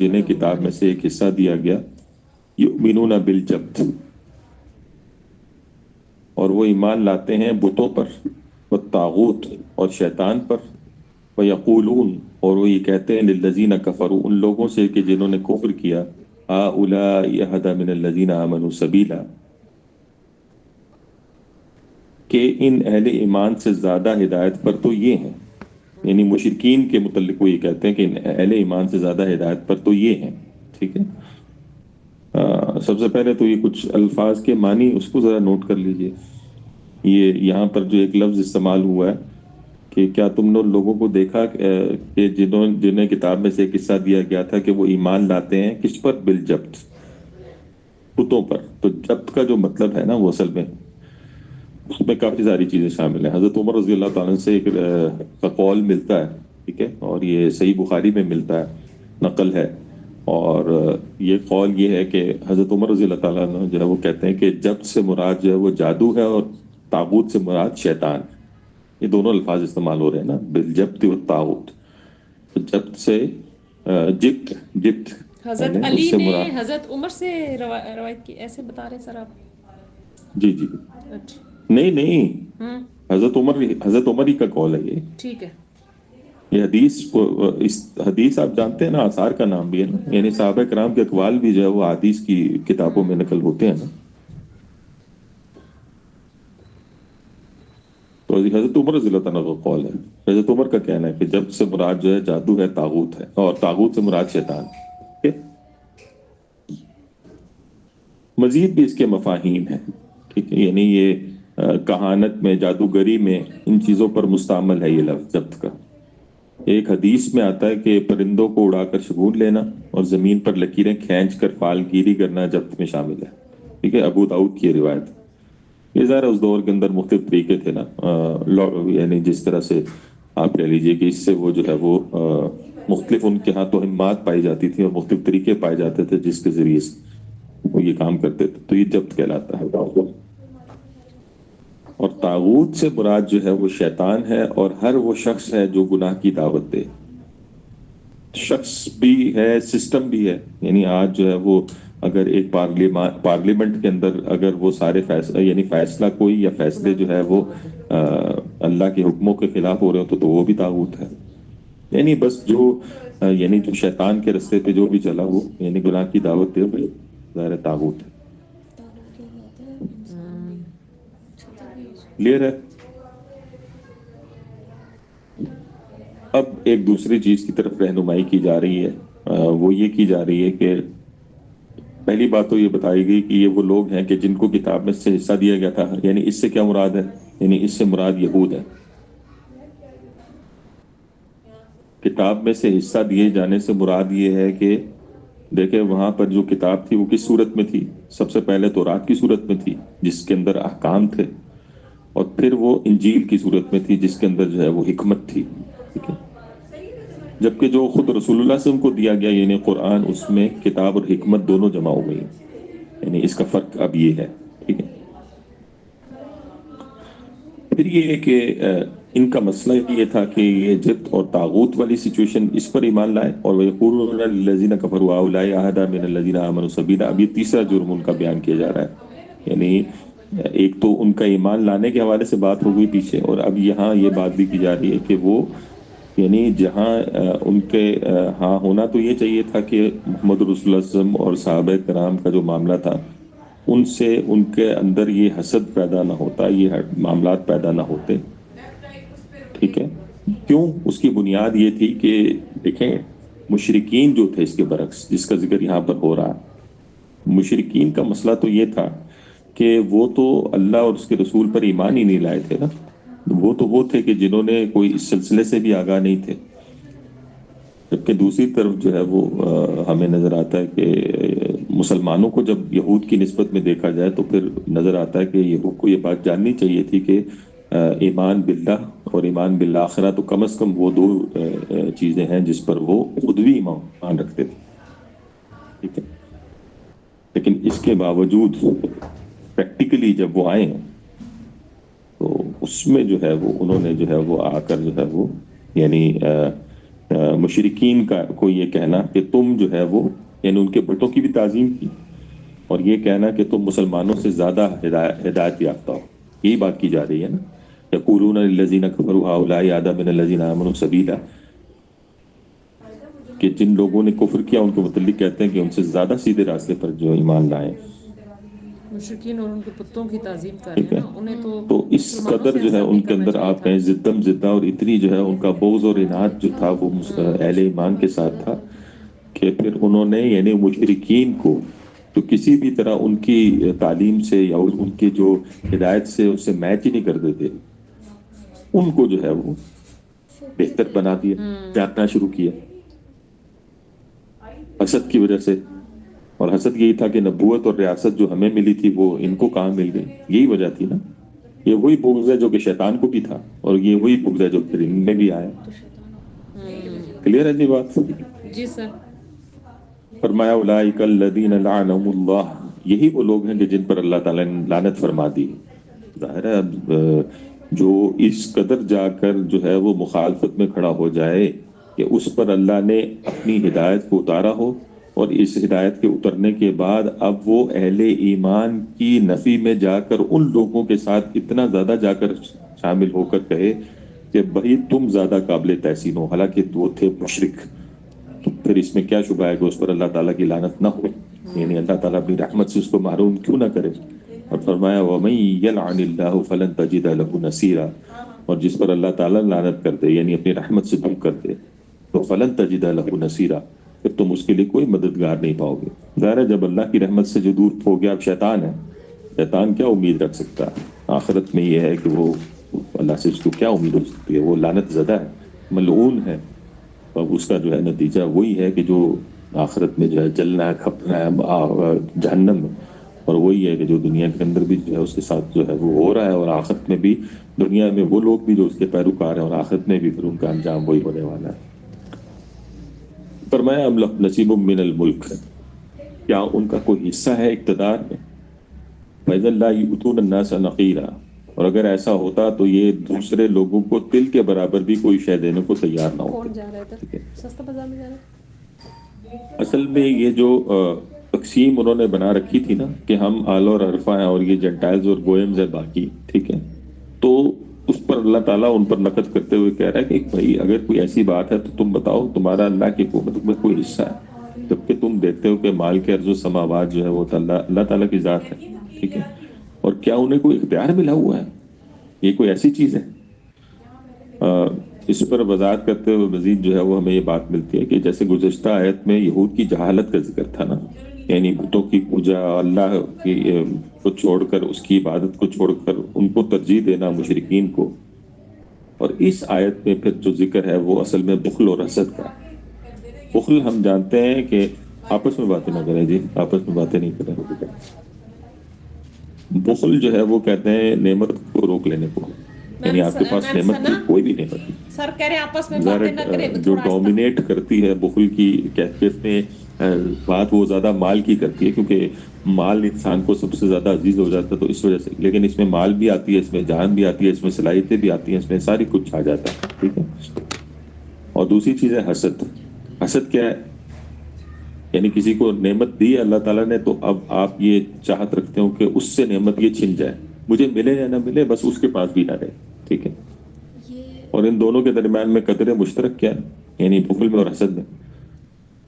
جنہیں کتاب میں سے ایک حصہ دیا گیا، یؤمنون بالجبت، اور وہ ایمان لاتے ہیں بتوں پر، والطاغوت اور شیطان پر، ویقولون اور وہ یہ کہتے ہیں للذین کفروا ان لوگوں سے کہ جنہوں نے کفر کیا، ہؤلاء اہدی من الذین آمنوا سبیلا، کہ ان اہل ایمان سے زیادہ ہدایت پر تو یہ ہیں، یعنی مشرکین کے متعلق وہ یہ کہتے ہیں کہ ان اہل ایمان سے زیادہ ہدایت پر تو یہ ہیں. ٹھیک ہے، سب سے پہلے تو یہ کچھ الفاظ کے معنی اس کو ذرا نوٹ کر لیجئے. یہ یہاں پر جو ایک لفظ استعمال ہوا ہے کہ کیا تم نے ان لوگوں کو دیکھا کہ جنہیں کتاب میں سے ایک حصہ دیا گیا تھا کہ وہ ایمان لاتے ہیں کس پر؟ بالجبت، بتوں پر. تو جبت کا جو مطلب ہے نا وہ اصل میں اس میں کافی ساری چیزیں شامل ہیں. حضرت عمر رضی اللہ تعالیٰ سے ایک قول ملتا ہے، ٹھیک ہے، اور یہ صحیح بخاری میں ملتا ہے، نقل ہے، اور یہ قول یہ ہے کہ حضرت عمر رضی اللہ تعالیٰ عنہ جو ہے وہ کہتے ہیں کہ جبت سے مراد جو ہے وہ جادو ہے اور طاغوت سے مراد شیطان. یہ دونوں الفاظ استعمال ہو رہے ہیں نا، بالجبت والطاغوت. تو جبت سے جبت حضرت یعنی علی اس سے نے مراد، حضرت عمر سے روایت کی، ایسے بتا رہے سر آپ؟ جی جی، اچھا، نہیں حضرت عمر ہی کا قول ہے یہ. ٹھیک ہے. یہ حدیث آپ جانتے ہیں نا، آثار کا نام بھی ہے نا، یعنی صحابہ کرام کے اقوال بھی جو ہے وہ حدیث کی کتابوں میں نقل ہوتے ہیں نا. تو حضرت عمر رضی اللہ تعالیٰ کا قول ہے، حضرت عمر کا کہنا ہے کہ جب سے مراد جو ہے جادو ہے، طاغوت ہے، اور طاغوت سے مراد شیطان. ٹھیک ہے؟ مزید بھی اس کے مفاہیم ہیں، ٹھیک ہے، یعنی یہ کہانت میں، جادوگری میں، ان چیزوں پر مستعمل ہے یہ لفظ جبت کا. ایک حدیث میں آتا ہے کہ پرندوں کو اڑا کر شگون لینا اور زمین پر لکیریں کھینچ کر فال گیری کرنا جبت میں شامل ہے. ٹھیک ہے، ابو داؤد کی روایت. یہ ظاہر اس دور کے اندر مختلف طریقے تھے نا، یعنی جس طرح سے آپ کہہ لیجئے کہ اس سے وہ جو ہے وہ مختلف ان کے ہاں توہمات پائی جاتی تھی اور مختلف طریقے پائے جاتے تھے جس کے ذریعے سے وہ یہ کام کرتے تھے. تو یہ جبت کہلاتا ہے. اور طاغوت سے مراد جو ہے وہ شیطان ہے، اور ہر وہ شخص ہے جو گناہ کی دعوت دے. شخص بھی ہے، سسٹم بھی ہے. یعنی آج جو ہے وہ اگر ایک پارلیمنٹ کے اندر اگر وہ سارے فیصلہ، یعنی فیصلہ کوئی یا فیصلے جو ہے وہ اللہ کے حکموں کے خلاف ہو رہے ہو تو وہ بھی طاغوت ہے. یعنی بس جو یعنی جو شیطان کے رستے پہ جو بھی چلا وہ یعنی گناہ کی دعوت دے وہ ظاہر طاغوت ہے. کلیئر ہے؟ اب ایک دوسری چیز کی طرف رہنمائی کی جا رہی ہے، وہ یہ کی جا رہی ہے کہ پہلی بات تو یہ بتائی گئی کہ یہ وہ لوگ ہیں کہ جن کو کتاب میں سے حصہ دیا گیا تھا. یعنی اس سے کیا مراد ہے؟ یعنی اس سے مراد یہود ہے. کتاب میں سے حصہ دیے جانے سے مراد یہ ہے کہ دیکھیں وہاں پر جو کتاب تھی وہ کس صورت میں تھی؟ سب سے پہلے تورات کی صورت میں تھی جس کے اندر احکام تھے، اور پھر وہ انجیل کی صورت میں تھی جس کے اندر جو ہے وہ حکمت تھی. ٹھیک ہے، جبکہ جو خود رسول اللہ صلی اللہ علیہ وسلم کو دیا گیا یعنی قرآن، اس میں کتاب اور حکمت دونوں جمع ہو گئی. یعنی اس کا فرق اب یہ ہے. ٹھیک ہے، پھر یہ ہے کہ ان کا مسئلہ یہ تھا کہ یہ جبت اور طاغوت والی سچویشن اس پر ایمان لائے، اور وَيَقُولُونَ لِلَّذِينَ كَفَرُوا هَؤُلَاءِ أَهْدَىٰ مِنَ الَّذِينَ آمَنُوا سَبِيلًا. اب یہ تیسرا جرم ان کا بیان کیا جا رہا ہے. یعنی ایک تو ان کا ایمان لانے کے حوالے سے بات ہو گئی پیچھے، اور اب یہاں یہ بات بھی کی جا رہی ہے کہ وہ یعنی جہاں ان کے ہاں ہونا تو یہ چاہیے تھا کہ محمد رسول اللہ صلی اللہ علیہ وسلم اور صحابہ کرام کا جو معاملہ تھا ان سے ان کے اندر یہ حسد پیدا نہ ہوتا، یہ معاملات پیدا نہ ہوتے. ٹھیک ہے، کیوں؟ اس کی بنیاد یہ تھی کہ دیکھیں مشرکین جو تھے، اس کے برعکس جس کا ذکر یہاں پر ہو رہا، مشرکین کا مسئلہ تو یہ تھا کہ وہ تو اللہ اور اس کے رسول پر ایمان ہی نہیں لائے تھے نا. وہ تھے کہ جنہوں نے کوئی اس سلسلے سے بھی آگاہ نہیں تھے. جبکہ دوسری طرف جو ہے وہ ہمیں نظر آتا ہے کہ مسلمانوں کو جب یہود کی نسبت میں دیکھا جائے تو پھر نظر آتا ہے کہ یہود کو یہ بات جاننی چاہیے تھی کہ ایمان باللہ اور ایمان بالآخرہ تو کم از کم وہ دو چیزیں ہیں جس پر وہ خود بھی ایمان رکھتے تھے. ٹھیک ہے، لیکن اس کے باوجود پریکٹیکلی جب وہ آئے اس میں جو ہے وہ انہوں نے جو ہے وہ آ کر جو ہے وہ یعنی مشرکین کو یہ کہنا کہ تم جو ہے وہ یعنی ان کے بتوں کی بھی تعظیم کی اور یہ کہنا کہ تم مسلمانوں سے زیادہ ہدایت یافتہ ہو، یہی بات کی جا رہی ہے نا. یقولون للذین کفروا ہؤلاء اہدی من الذین آمنوا سبیلا، کہ جن لوگوں نے کفر کیا ان کے متعلق کہتے ہیں کہ ان سے زیادہ سیدھے راستے پر جو ایمان لائے. مشرکین اور ان کے پتوں کی تعظیم کر ٹھیک رہے ہے، ہیں نا، انہیں تو اس مسلمانوں قدر سے جو ہے ایسا ان نہیں کے کرنا اندر چاہیے آپ تھا. کہیں زدم زدہ اور اتنی جو ہے ان کا بغض اور اناد جو تھا وہ اہل ایمان کے ساتھ تھا کہ پھر انہوں نے یعنی مشرکین کو تو کسی بھی طرح ان کی تعلیم سے یا ان کی جو ہدایت سے اس سے میچ ہی نہیں کر دیتے، ان کو جو ہے وہ بہتر بنا دیا، جاننا شروع کیا حسد کی وجہ سے. اور حسد یہی تھا کہ نبوت اور ریاست جو ہمیں ملی تھی وہ ان کو کہاں مل گئی، یہی وجہ تھی نا. یہ وہی بغض ہے جو کہ شیطان کو بھی تھا اور یہ وہی بغض ہے جو پھر ان میں بھی آیا. کلیئر ہے جی بات؟ جی سر. فرمایا اولئک الذین لعنهم اللہ، یہی وہ لوگ ہیں کہ جن پر اللہ تعالیٰ نے لعنت فرما دی. ظاہر ہے اب جو اس قدر جا کر جو ہے وہ مخالفت میں کھڑا ہو جائے کہ اس پر اللہ نے اپنی ہدایت کو اتارا ہو اور اس ہدایت کے اترنے کے بعد اب وہ اہل ایمان کی نفی میں جا کر ان لوگوں کے ساتھ اتنا زیادہ جا کر شامل ہو کر کہے کہ بھائی تم زیادہ قابل تحسین ہو، حالانکہ وہ تھے مشرک. تو پھر اس میں کیا شبہ ہے کہ اس پر اللہ تعالیٰ کی لعنت نہ ہو، یعنی اللہ تعالیٰ اپنی رحمت سے اس کو محروم کیوں نہ کرے. اور فرمایا وَمَن يَلْعَنِ اللَّهُ فَلَن تَجِدَ لَهُ نَصِيرًا، اور جس پر اللہ تعالیٰ لعنت کر دے یعنی اپنی رحمت سے دور کر دے تو فَلَن تَجِدَ لَهُ نَصِيرًا، پھر تم اس کے لیے کوئی مددگار نہیں پاؤ گے. ظاہر ہے جب اللہ کی رحمت سے جو دور ہو گیا، اب شیطان ہے، شیطان کیا امید رکھ سکتا ہے آخرت میں؟ یہ ہے کہ وہ اللہ سے اس کو کیا امید ہو سکتی ہے؟ وہ لعنت زدہ ہے، ملعون ہے، اور اس کا جو ہے نتیجہ وہی ہے کہ جو آخرت میں جو ہے جلنا ہے، کھپنا ہے جہنم میں. اور وہی ہے کہ جو دنیا کے اندر بھی جو ہے اس کے ساتھ جو ہے وہ ہو رہا ہے، اور آخرت میں بھی دنیا میں وہ لوگ بھی جو اس کے پیروکار ہیں اور آخرت میں بھی پھر ان کا انجام وہی ہونے والا ہے. فرمایا ام لہم نصیب من الملک، کیا ان کا کوئی حصہ ہے اقتدار میں؟ فَإِذًا لَا يُؤْتُونَ النَّاسَ نَقِيرًا، اور اگر ایسا ہوتا تو یہ دوسرے لوگوں کو تل کے برابر بھی کوئی شے دینے کو تیار نہ ہوتے. کون جا رہا ہے ادھر؟ سستا بازار میں جا رہا ہے؟ اصل میں یہ جو تقسیم انہوں نے بنا رکھی تھی نا کہ ہم آل اور عرفہ ہیں اور یہ جنٹائلز اور گوئمز ہیں باقی، ٹھیک ہے، تو اس پر اللہ تعالیٰ ان پر نقد کرتے ہوئے کہہ رہا ہے کہ بھائی اگر کوئی ایسی بات ہے تو تم بتاؤ تمہارا اللہ کی حکومت میں کوئی حصہ ہے، جبکہ تم دیکھتے ہو کہ مال کے ارض و سماوات جو ہے وہ اللہ تعالیٰ کی ذات ہے، ٹھیک ہے، اور کیا انہیں کوئی اختیار ملا ہوا ہے؟ یہ کوئی ایسی چیز ہے؟ اس پر وضاحت کرتے ہوئے مزید جو ہے وہ ہمیں یہ بات ملتی ہے کہ جیسے گزشتہ آیت میں یہود کی جہالت کا ذکر تھا نا، یعنی بتوں کی پوجا، اللہ کی کو چھوڑ کر، اس کی عبادت کو چھوڑ کر ان کو ترجیح دینا مشرکین کو. اور اس آیت میں پھر جو ذکر ہے وہ اصل میں بخل اور حسد کا. بخل ہم جانتے ہیں کہ آپس میں باتیں نہ کریں جی، آپس میں باتیں نہیں کریں. بخل جو ہے وہ کہتے ہیں نعمت کو روک لینے کو، یعنی آپ کے پاس نعمت کی کوئی بھی نعمت نہیں، سر کہہ رہے آپس میں باتیں نہ کریں، جو ڈومینیٹ کرتی ہے بخل کی کیفیت میں بات وہ زیادہ مال کی کرتی ہے، کیونکہ مال انسان کو سب سے زیادہ عزیز ہو جاتا ہے تو اس وجہ سے. لیکن اس میں مال بھی آتی ہے، اس میں جان بھی آتی ہے، اس میں صلاحیتیں بھی آتی ہیں، اس میں ساری کچھ آ جاتا ہے، ٹھیک ہے. اور دوسری چیز ہے حسد. حسد کیا ہے؟ یعنی کسی کو نعمت دی اللہ تعالیٰ نے تو اب آپ یہ چاہت رکھتے ہو کہ اس سے نعمت یہ چھن جائے، مجھے ملے یا نہ ملے بس اس کے پاس بھی نہ رہے، ٹھیک ہے. اور ان دونوں کے درمیان میں قدر مشترک کیا ہے؟ یعنی بخل میں اور حسد میں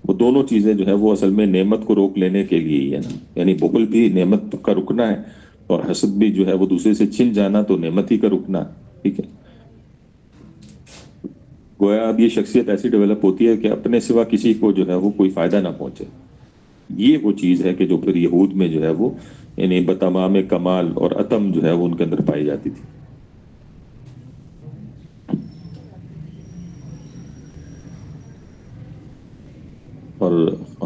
وہ دونوں چیزیں جو ہے وہ اصل میں نعمت کو روک لینے کے لیے ہی ہے نا. یعنی بخل بھی نعمت کا رکنا ہے اور حسد بھی جو ہے وہ دوسرے سے چھن جانا تو نعمت ہی کا رکنا، ٹھیک ہے. گویا اب یہ شخصیت ایسی ڈیولپ ہوتی ہے کہ اپنے سوا کسی کو جو ہے وہ کوئی فائدہ نہ پہنچے. یہ وہ چیز ہے کہ جو پھر یہود میں جو ہے وہ یعنی بتمام کمال اور عتم جو ہے وہ ان کے اندر پائی جاتی تھی. اور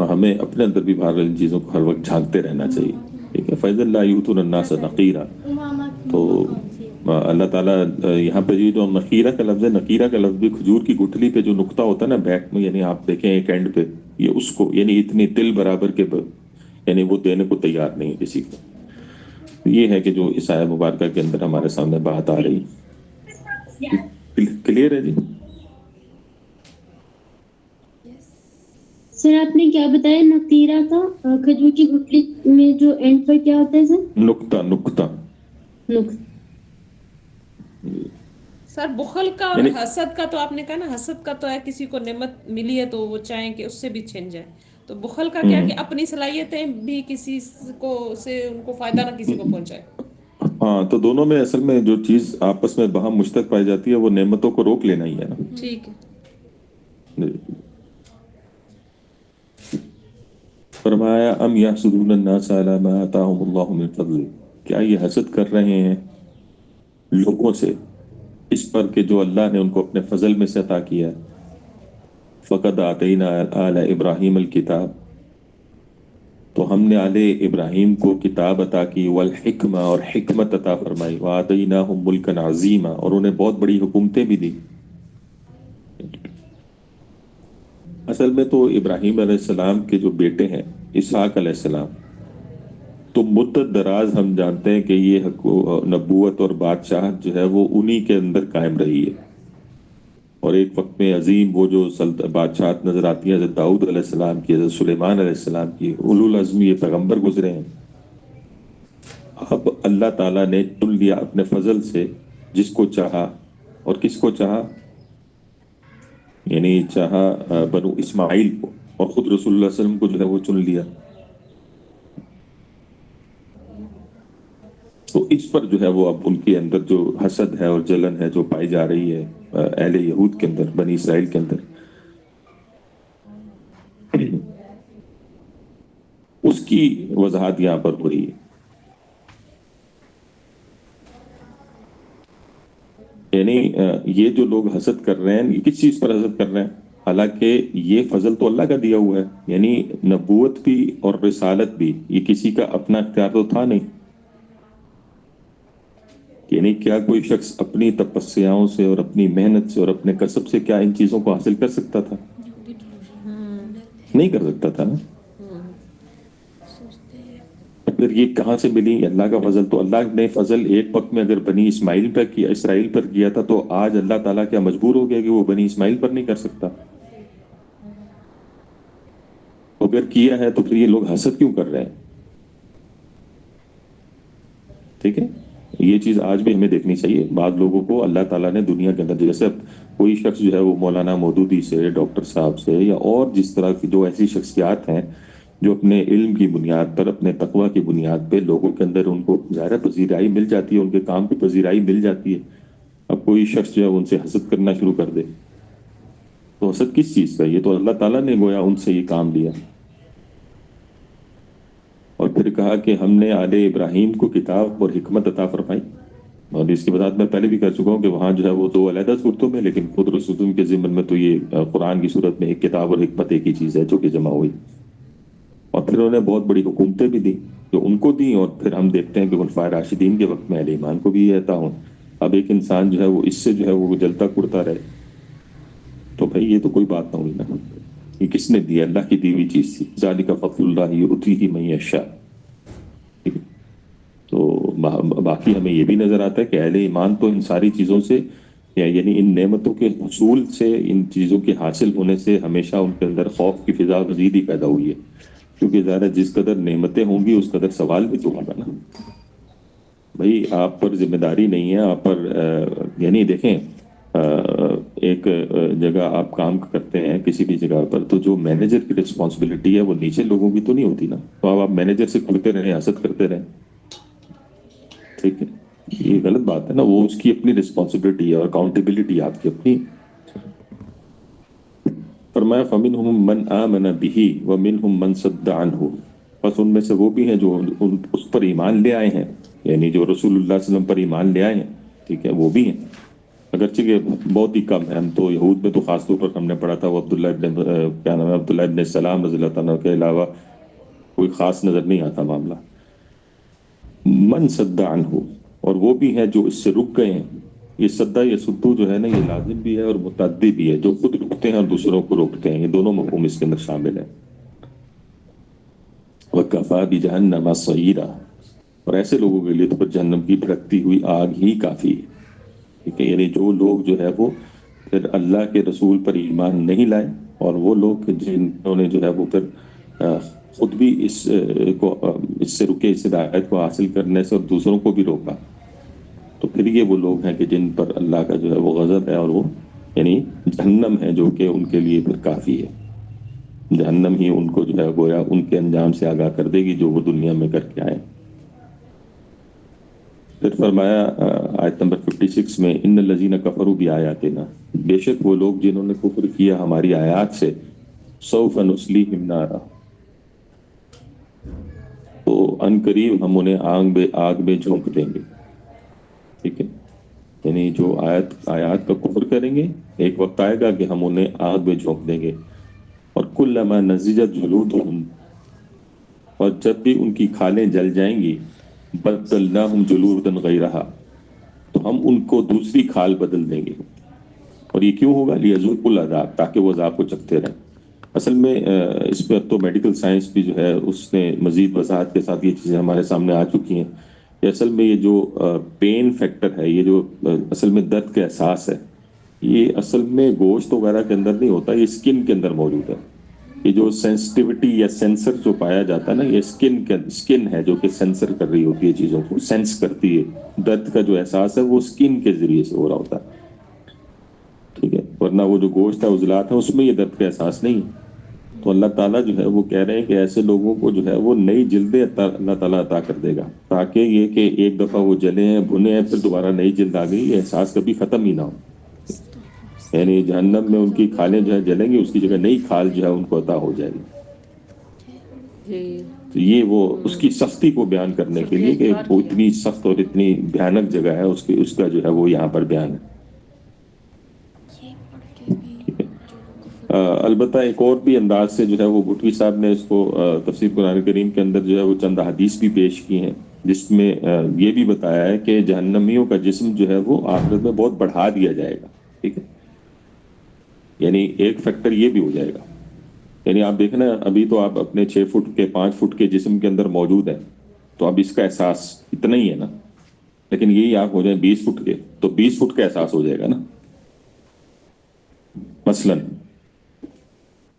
ہمیں اپنے اندر بھی بہرحال ان چیزوں کو ہر وقت جھانکتے رہنا چاہیے، ٹھیک ہے. فَإِذًا لَا يُؤْتُونَ النَّاسَ نَقِيرًا، تو اللہ تعالیٰ یہاں پہ یہ جو نقیرہ کا لفظ ہے، نقیرہ کا لفظ بھی کھجور کی گٹھلی پہ جو نقطہ ہوتا ہے نا بیک میں، یعنی آپ دیکھیں ایک اینڈ پہ، یہ اس کو یعنی اتنی تل برابر کے یعنی وہ دینے کو تیار نہیں ہے کسی کو. یہ ہے کہ جو اس آیت مبارکہ کے اندر ہمارے سامنے بات آ رہی ہے. کلیئر ہے جی؟ سر آپ نے کیا بتایا نقیرہ کا کھجور کی گٹلی میں جو اینڈ پر کیا ہوتا ہے سر؟ نقطہ نقطہ. سر بخل کا اور یعنی حسد کا تو آپ نے کہا نا، حسد کا تو ہے کسی کو نعمت ملی ہے تو وہ چاہیں کہ اس سے بھی چھن جائے، تو بخل کا کیا کہ اپنی صلاحیتیں بھی کسی کو سے ان کو فائدہ نہ کسی کو پہنچائے. ہاں، تو دونوں میں اصل میں جو چیز آپس میں باہم مشترک پائی جاتی ہے وہ نعمتوں کو روک لینا ہی ہے نا. ٹھیک ہے. فرمایا ام یحسدون الناس علی ما آتاہم اللہ من فضل، کیا یہ حسد کر رہے ہیں لوگوں سے اس پر کہ جو اللہ نے ان کو اپنے فضل میں سے عطا کیا ہے. فقد آتینا آل ابراہیم الکتاب، تو ہم نے آل ابراہیم کو کتاب عطا کی، والحکمہ اور حکمت عطا فرمائی، وآتیناہم ملکا عظیما اور انہیں بہت بڑی حکومتیں بھی دی. اصل میں تو ابراہیم علیہ السلام کے جو بیٹے ہیں اسحاق علیہ السلام، تو مدت دراز ہم جانتے ہیں کہ یہ نبوت اور بادشاہت جو ہے وہ انہی کے اندر قائم رہی ہے. اور ایک وقت میں عظیم وہ جو بادشاہت نظر آتی ہے حضرت داؤد علیہ السلام کی، حضرت سلیمان علیہ السلام کی، اولو العزم یہ پیغمبر گزرے ہیں. اب اللہ تعالیٰ نے چن لیا اپنے فضل سے جس کو چاہا، اور کس کو چاہا؟ یعنی چاہا بنو اسماعیل کو، اور خود رسول اللہ علیہ وسلم کو جو ہے وہ چن لیا. تو اس پر جو ہے وہ اب ان کے اندر جو حسد ہے اور جلن ہے جو پائی جا رہی ہے اہل یہود کے اندر، بنی اسرائیل کے اندر، اس کی وضاحت یہاں پر ہو رہی ہے. یعنی یہ جو لوگ حسد کر رہے ہیں، یہ کس چیز پر حسد کر رہے ہیں؟ حالانکہ یہ فضل تو اللہ کا دیا ہوا ہے. یعنی نبوت بھی اور رسالت بھی یہ کسی کا اپنا اختیار تو تھا نہیں. یعنی کیا کوئی شخص اپنی تپسیاؤں سے اور اپنی محنت سے اور اپنے کسب سے کیا ان چیزوں کو حاصل کر سکتا تھا؟ نہیں کر سکتا تھا نا. پھر یہ کہاں سے ملی اللہ کا فضل؟ تو اللہ نے فضل ایک وقت میں اگر بنی اسماعیل پر کیا، اسرائیل پر کیا تھا، تو آج اللہ تعالیٰ کیا مجبور ہو گیا کہ وہ بنی اسماعیل پر نہیں کر سکتا؟ اگر کیا ہے تو پھر یہ لوگ حسد کیوں کر رہے ہیں؟ ٹھیک ہے، یہ چیز آج بھی ہمیں دیکھنی چاہیے. بعض لوگوں کو اللہ تعالیٰ نے دنیا کے اندر، جیسے کوئی شخص جو ہے وہ مولانا مودودی سے، ڈاکٹر صاحب سے، یا اور جس طرح کی جو ایسی شخصیات ہیں جو اپنے علم کی بنیاد پر، اپنے تقوی کی بنیاد پہ لوگوں کے اندر ان کو ظاہر پذیرائی مل جاتی ہے، ان کے کام کی پذیرائی مل جاتی ہے. اب کوئی شخص جو ہے ان سے حسد کرنا شروع کر دے، تو حسد کس چیز کا؟ یہ تو اللہ تعالیٰ نے گویا ان سے یہ کام لیا. اور پھر کہا کہ ہم نے آل ابراہیم کو کتاب اور حکمت عطا فرمائی. اور اس کی وضاحت میں پہلے بھی کر چکا ہوں کہ وہاں جو ہے وہ دو علیحدہ صورتوں میں، لیکن خود رسول کے ضمن میں تو یہ قرآن کی صورت میں ایک کتاب اور حکمت ایک ہی چیز ہے جو کہ جمع ہوئی. اور پھر انہوں نے بہت بڑی حکومتیں بھی دی جو ان کو دیں، اور پھر ہم دیکھتے ہیں کہ خلفائے راشدین کے وقت میں اہل ایمان کو بھی یہ عطا ہوں. اب ایک انسان جو ہے وہ اس سے جو ہے وہ جلتا کڑتا رہے، تو بھائی یہ تو کوئی بات نہ ہوئی نا. یہ کس نے دی؟ اللہ کی دی ہوئی چیز تھی. ذالک فضل اللہ یؤتیہ من یشاء. تو باقی ہمیں یہ بھی نظر آتا ہے کہ اہل ایمان تو ان ساری چیزوں سے، یعنی ان نعمتوں کے حصول سے، ان چیزوں کے حاصل ہونے سے ہمیشہ ان کے اندر خوف کی فضا مزید ہی پیدا ہوئی ہے. کیونکہ ظاہر جس قدر نعمتیں ہوں گی اس قدر سوال بھی تو ہوگا نا. بھائی آپ پر ذمہ داری نہیں ہے، آپ پر یعنی دیکھیں ایک جگہ آپ کام کرتے ہیں کسی بھی جگہ پر، تو جو مینیجر کی رسپانسبلٹی ہے وہ نیچے لوگوں کی تو نہیں ہوتی نا. تو اب آپ مینیجر سے کھلتے رہیں، حسد کرتے رہیں، ٹھیک ہے، یہ غلط بات ہے نا. وہ اس کی اپنی رسپانسبلٹی ہے اور اکاؤنٹیبلٹی آپ کی اپنی. فرمایا فَمِنْهُمْ مَنْ آمَنَ بِهِ وَمِنْهُمْ مَنْ صَدَّ عَنْهُ، پس ان میں سے وہ بھی ہیں جو اس پر ایمان لے آئے ہیں، یعنی جو رسول اللہ صلی اللہ علیہ وسلم پر ایمان لے آئے ہیں، ٹھیک ہے، وہ بھی ہیں. اگرچہ کہ بہت ہی کم ہے. ہم تو یہود میں تو خاص طور پر ہم نے پڑھا تھا وہ عبداللہ ابن سلام رضی اللہ تعالیٰ کے علاوہ کوئی خاص نظر نہیں آتا معاملہ. من صد عنہ، اور وہ بھی ہیں جو اس سے رک گئے ہیں. یہ صدہ یا سدو جو ہے نا، یہ لازم بھی ہے اور متعدی بھی ہے، جو خود رکتے ہیں اور دوسروں کو روکتے ہیں. یہ دونوں مفہوم اس کے اندر شامل ہیں. وَكَفَى بِجَهَنَّمَ صَعِيرًا، اور ایسے لوگوں کے لیے تو پھر جہنم کی بھڑکتی ہوئی آگ ہی کافی ہے. ٹھیک ہے، یعنی جو لوگ جو ہے وہ پھر اللہ کے رسول پر ایمان نہیں لائے، اور وہ لوگ جنہوں نے جو ہے وہ پھر خود بھی اس سے رکے، اس ہدایت کو حاصل کرنے سے اور دوسروں کو بھی روکا، تو پھر یہ وہ لوگ ہیں کہ جن پر اللہ کا جو ہے وہ غضب ہے، اور وہ یعنی جہنم ہے جو کہ ان کے لیے پھر کافی ہے. جہنم ہی ان کو جو ہے گویا ان کے انجام سے آگاہ کر دے گی جو وہ دنیا میں کر کے آئے. پھر فرمایا آیت نمبر 56 میں، ان الذین کفروا بآیاتنا، بے شک وہ لوگ جنہوں نے کفر کیا ہماری آیات سے، سوف نصلیہم نارا، تو ان قریب ہم انہیں آگ میں جھونک دیں گے. ٹھیک ہے، یعنی جو آیات کا کفر کریں گے، ایک وقت آئے گا کہ ہم انہیں آگ میں جھونک دیں گے. اور کلما نضجت جلودہم، اور جب بھی ان کی کھالیں جل جائیں گی، بدلناہم جلودا غیرہا، تو ہم ان کو دوسری کھال بدل دیں گے. اور یہ کیوں ہوگا؟ لیذوقوا العذاب، تاکہ وہ عذاب کو چکھتے رہیں. اصل میں اس پہ اب تو میڈیکل سائنس بھی جو ہے اس نے مزید وضاحت کے ساتھ یہ چیزیں ہمارے سامنے آ چکی ہیں کہ اصل میں یہ جو پین فیکٹر ہے، یہ جو اصل میں درد کا احساس ہے، یہ اصل میں گوشت وغیرہ کے اندر نہیں ہوتا، یہ اسکن کے اندر موجود ہے. یہ جو سینسٹیوٹی یا سینسر جو پایا جاتا ہے نا، یہ اسکن ہے جو کہ سینسر کر رہی ہوتی ہے، چیزوں کو سینس کرتی ہے. درد کا جو احساس ہے وہ اسکن کے ذریعے سے ہو رہا ہوتا ہے. ٹھیک ہے، ورنہ وہ جو گوشت ہے، عضلات ہیں، اس میں یہ درد کا احساس نہیں ہے. تو اللہ تعالیٰ جو ہے وہ کہہ رہے ہیں کہ ایسے لوگوں کو جو ہے وہ نئی جلدیں اللہ تعالیٰ عطا کر دے گا، تاکہ یہ کہ ایک دفعہ وہ جلے ہیں، بھنے ہیں، پھر دوبارہ نئی جلد آ گئی، یہ احساس کبھی ختم ہی نہ ہو. یعنی جہنم میں ان کی کھالیں جو ہے جلیں گی، اس کی جگہ نئی کھال جو ہے ان کو عطا ہو جائے گی. تو یہ وہ اس کی سختی کو بیان کرنے کے لیے کہ وہ اتنی سخت اور اتنی بھیانک جگہ ہے، اس کا جو ہے وہ یہاں پر بیان ہے. البتہ ایک اور بھی انداز سے جو ہے وہ بھٹوی صاحب نے اس کو تفسیر قرآن کریم کے اندر جو ہے وہ چند حدیث بھی پیش کی ہیں، جس میں یہ بھی بتایا ہے کہ جہنمیوں کا جسم جو ہے وہ آخرت میں بہت بڑھا دیا جائے گا. ٹھیک ہے، یعنی ایک فیکٹر یہ بھی ہو جائے گا. یعنی آپ دیکھنا، ابھی تو آپ اپنے 6 فٹ کے 5 فٹ کے جسم کے اندر موجود ہیں، تو اب اس کا احساس اتنا ہی ہے نا. لیکن یہی آپ ہو جائیں 20 فٹ کے، تو 20 فٹ کا احساس ہو جائے گا نا. مثلاً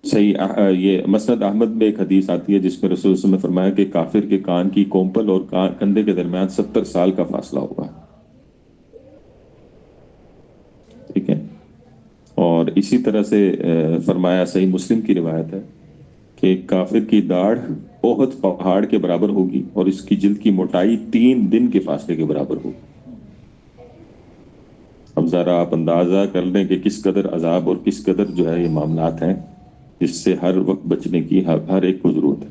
صحیح یہ مسند احمد میں ایک حدیث آتی ہے جس میں رسول اللہ صلی اللہ علیہ وسلم نے فرمایا کہ کافر کے کان کی کومپل اور کندھے کے درمیان 70 سال کا فاصلہ ہوگا. ٹھیک ہے، اور اسی طرح سے فرمایا، صحیح مسلم کی روایت ہے کہ کافر کی داڑھ احد پہاڑ کے برابر ہوگی، اور اس کی جلد کی موٹائی 3 دن کے فاصلے کے برابر ہوگی. اب ذرا آپ اندازہ کر لیں کہ کس قدر عذاب اور کس قدر جو ہے یہ معاملات ہیں جس سے ہر وقت بچنے کی ہر ایک کو ضرورت ہے.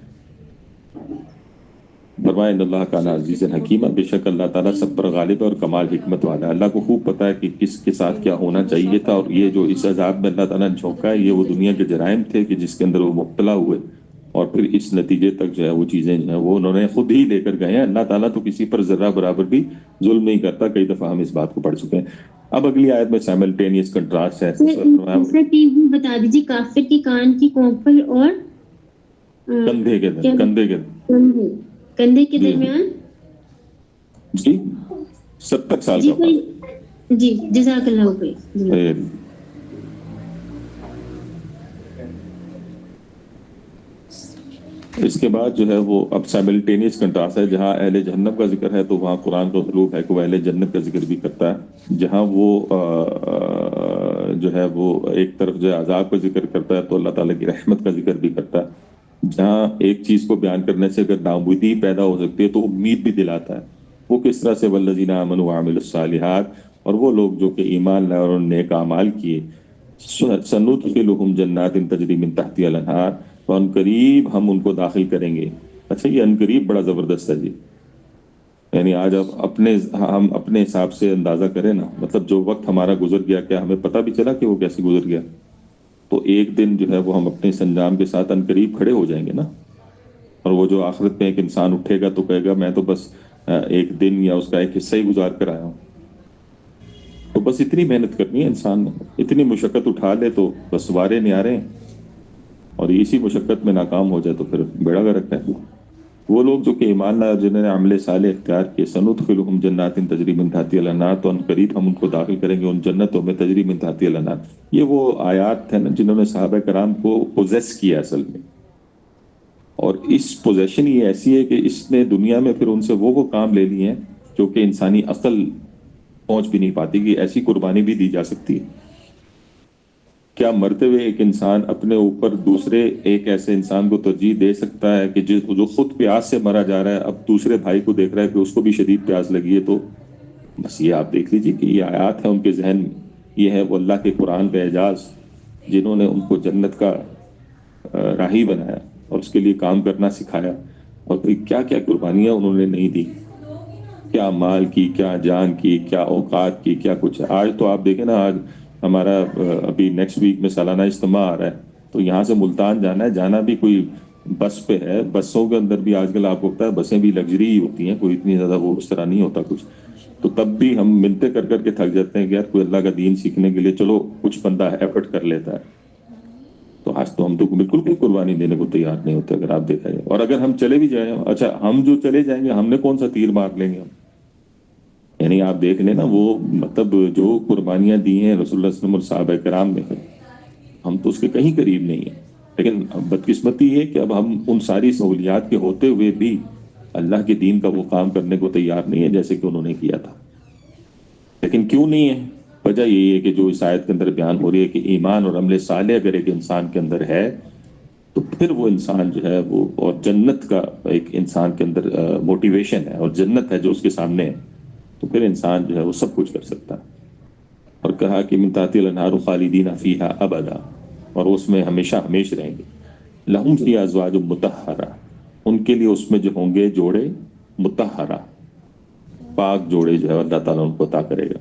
فرمائے ان اللہ کان عزیز حکیمہ، بے شک اللہ تعالیٰ سب پر غالب ہے اور کمال حکمت والا ہے. اللہ کو خوب پتہ ہے کہ کس کے ساتھ کیا ہونا چاہیے تھا، اور یہ جو اس عذاب میں اللہ تعالیٰ نے جھونکا ہے، یہ وہ دنیا کے جرائم تھے کہ جس کے اندر وہ مبتلا ہوئے، اور پھر اس نتیجے تک جو ہے وہ چیزیں جو ہیں وہ انہوں نے خود ہی لے کر گئے ہیں. اللہ تعالیٰ تو کسی پر ذرہ برابر بھی ظلم نہیں کرتا. کئی دفعہ ہم اس بات کو پڑھ چکے ہیں. اب اگلی آیت میں سائملٹینیس کنٹراسٹ ہے. بتا دیجیے، کافر کے کان کی کومپل اور کندھے کے درمیان جی 70 سال کا فرق. جی جزاک اللہ خیر. اس کے بعد جو ہے وہ اب سائملٹینیس کنٹراسٹ ہے. جہاں اہل جہنم کا ذکر ہے تو وہاں قرآن کا اسلوب ہے کہ وہ اہل جنت کا ذکر بھی کرتا ہے. جہاں وہ جو ہے وہ ایک طرف جو ہے عذاب کا ذکر کرتا ہے تو اللہ تعالیٰ کی رحمت کا ذکر بھی کرتا ہے. جہاں ایک چیز کو بیان کرنے سے اگر ناامیدی پیدا ہو سکتی ہے تو امید بھی دلاتا ہے. وہ کس طرح سے والذین آمنوا وعملوا الصالحات، اور وہ لوگ جو کہ ایمان لائے اور نیک اعمال کیے، سندخلہم جنات تجری من تحتہا الانہار، تو ان قریب ہم ان کو داخل کریں گے. اچھا، یہ ان قریب بڑا زبردست ہے جی. یعنی آج ہم اپنے حساب سے اندازہ کریں نا، مطلب جو وقت ہمارا گزر گیا، کیا ہمیں پتہ بھی چلا کہ وہ کیسے گزر گیا؟ تو ایک دن جو ہے وہ ہم اپنے سنجام کے ساتھ ان قریب کھڑے ہو جائیں گے نا. اور وہ جو آخرت میں ایک انسان اٹھے گا تو کہے گا میں تو بس ایک دن یا اس کا ایک حصہ ہی گزار کر آیا ہوں. تو بس اتنی محنت کرنی ہے انسان نے، اتنی مشقت اٹھا لے تو بس وارے نیارے ہیں، اور اسی مشقت میں ناکام ہو جائے تو پھر بیڑا غرق ہے. وہ لوگ جو کہ ایمان لائے جنہوں نے عمل صالح اختیار کیے، سندخلہم جنات تجری من تحتها الانہار، تو ان قریب ہم ان کو داخل کریں گے ان جنتوں میں تجری من تحتها الانہار. یہ وہ آیات تھے نا جنہوں نے صحابہ کرام کو پوزیس کیا اصل میں، اور اس پوزیشن یہ ایسی ہے کہ اس نے دنیا میں پھر ان سے وہ کام لے لیے ہیں جو کہ انسانی عقل پہنچ بھی نہیں پاتی کہ ایسی قربانی بھی دی جا سکتی ہے. کیا مرتے ہوئے ایک انسان اپنے اوپر دوسرے ایک ایسے انسان کو ترجیح دے سکتا ہے کہ جو خود پیاس سے مرا جا رہا ہے، اب دوسرے بھائی کو دیکھ رہا ہے کہ اس کو بھی شدید پیاس لگی ہے؟ تو بس یہ آپ دیکھ لیجئے کہ یہ آیات ہیں ان کے ذہن میں، یہ ہے وہ اللہ کے قرآن کا اعجاز جنہوں نے ان کو جنت کا راہی بنایا اور اس کے لیے کام کرنا سکھایا، اور پھر کیا کیا قربانیاں انہوں نے نہیں دی، کیا مال کی، کیا جان کی، کیا اوقات کی، کیا کچھ. آج تو آپ دیکھیں نا، آج ہمارا ابھی نیکسٹ ویک میں سالانہ اجتماع آ رہا ہے، تو یہاں سے ملتان جانا ہے، جانا بھی کوئی بس پہ ہے. بسوں کے اندر بھی آج کل آپ کو پتا ہے بسیں بھی لگژری ہی ہوتی ہیں، کوئی اتنی زیادہ وہ اس طرح نہیں ہوتا کچھ. تو تب بھی ہم ملتے کر کر کے تھک جاتے ہیں کہ یار کوئی اللہ کا دین سیکھنے کے لیے چلو کچھ بندہ ایفرٹ کر لیتا ہے. تو آج تو ہم تو بالکل کوئی قربانی دینے کو تیار نہیں ہوتے اگر آپ دیکھا جائے. اور اگر ہم چلے بھی جائیں، اچھا ہم جو چلے جائیں گے ہم نے کون سا تیر مار لیں گے ہم؟ یعنی آپ دیکھ لیں نا وہ مطلب جو قربانیاں دی ہیں رسول اللہ صلی اللہ علیہ وسلم اور صحابہ کرام نے، ہم تو اس کے کہیں قریب نہیں ہیں. لیکن بدقسمتی یہ کہ اب ہم ان ساری سہولیات کے ہوتے ہوئے بھی اللہ کے دین کا وہ کام کرنے کو تیار نہیں ہے جیسے کہ انہوں نے کیا تھا. لیکن کیوں نہیں ہے؟ وجہ یہی ہے کہ جو اس آیت کے اندر بیان ہو رہی ہے کہ ایمان اور عمل صالح اگر ایک انسان کے اندر ہے تو پھر وہ انسان جو ہے وہ، اور جنت کا ایک انسان کے اندر موٹیویشن ہے اور جنت ہے جو اس کے سامنے ہے، تو پھر انسان جو ہے وہ سب کچھ کر سکتا ہے. اور کہا کہ من تحتها الانہار خالدین فیہا ابدا، اور اس میں ہمیشہ ہمیش رہیں گے. لہم فی ازواج مطہرہ، ان کے لیے اس میں جو ہوں گے جوڑے مطہرہ، پاک جوڑے جو ہے اللہ تعالیٰ ان کو عطا کرے گا.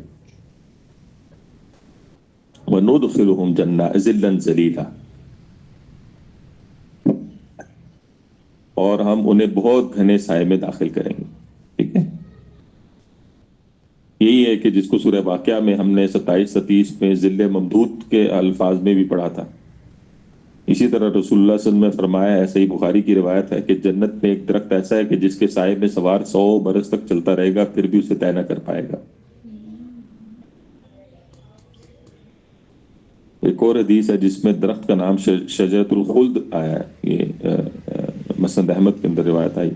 وَنُدْخِلُهُمْ جَنَّاتٍ ذِلًّا ذَلِيلًا، اور ہم انہیں بہت گھنے سائے میں داخل کریں گے. ٹھیک ہے، یہی ہے کہ جس کو سورہ واقعہ میں ہم نے 27-30 میں ذل ممدود کے الفاظ میں بھی پڑھا تھا. اسی طرح رسول اللہ صلی اللہ علیہ وسلم نے فرمایا ہے، صحیح بخاری کی روایت ہے، کہ جنت میں ایک درخت ایسا ہے کہ جس کے سائے میں سوار 100 برس تک چلتا رہے گا پھر بھی اسے طے نہ کر پائے گا. ایک اور حدیث ہے جس میں درخت کا نام شجرۃ الخلد آیا ہے، یہ مسند احمد کے اندر روایت آئی.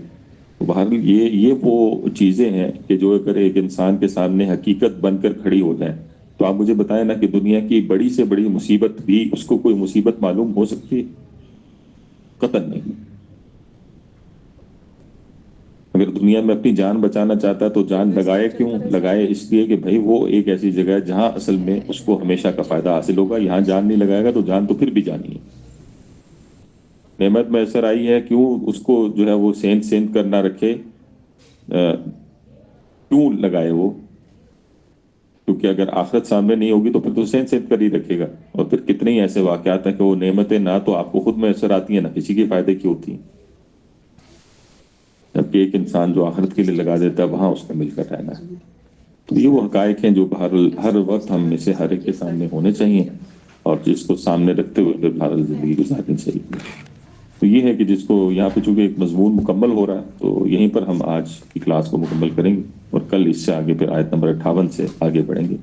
بہرحال یہ وہ چیزیں ہیں کہ جو اگر ایک انسان کے سامنے حقیقت بن کر کھڑی ہو جائیں تو آپ مجھے بتائیں نا کہ دنیا کی بڑی سے بڑی مصیبت بھی اس کو کوئی مصیبت معلوم ہو سکتی ہے؟ قطعاً نہیں. اگر دنیا میں اپنی جان بچانا چاہتا ہے تو جان لگائے کیوں؟ لگائے اس لیے کہ بھائی وہ ایک ایسی جگہ ہے جہاں اصل میں اس کو ہمیشہ کا فائدہ حاصل ہوگا. یہاں جان نہیں لگائے گا تو جان تو پھر بھی جانی ہے. نعمت میسر آئی ہے، کیوں اس کو جو ہے وہ سینت کرنا رکھے، کیوں لگائے وہ؟ کیونکہ اگر آخرت سامنے نہیں ہوگی تو پھر تو سینت کر ہی رکھے گا. اور پھر کتنے ہی ایسے واقعات ہیں کہ وہ نعمتیں نہ تو آپ کو خود میسر آتی ہیں نہ کسی کے فائدے کی ہوتی ہیں، جبکہ ایک انسان جو آخرت کے لیے لگا دیتا ہے وہاں اس کا مل کر رہنا ہے. تو یہ وہ حقائق ہیں جو ہر وقت ہم میں سے ہر ایک کے سامنے ہونے چاہیے، اور جس کو سامنے رکھتے ہوئے پھر بہرحال زندگی گزارنی چاہیے. تو یہ ہے کہ جس کو یہاں پہ چونکہ ایک مضمون مکمل ہو رہا ہے تو یہیں پر ہم آج کی کلاس کو مکمل کریں گے، اور کل اس سے آگے پھر آیت نمبر 58 سے آگے بڑھیں گے.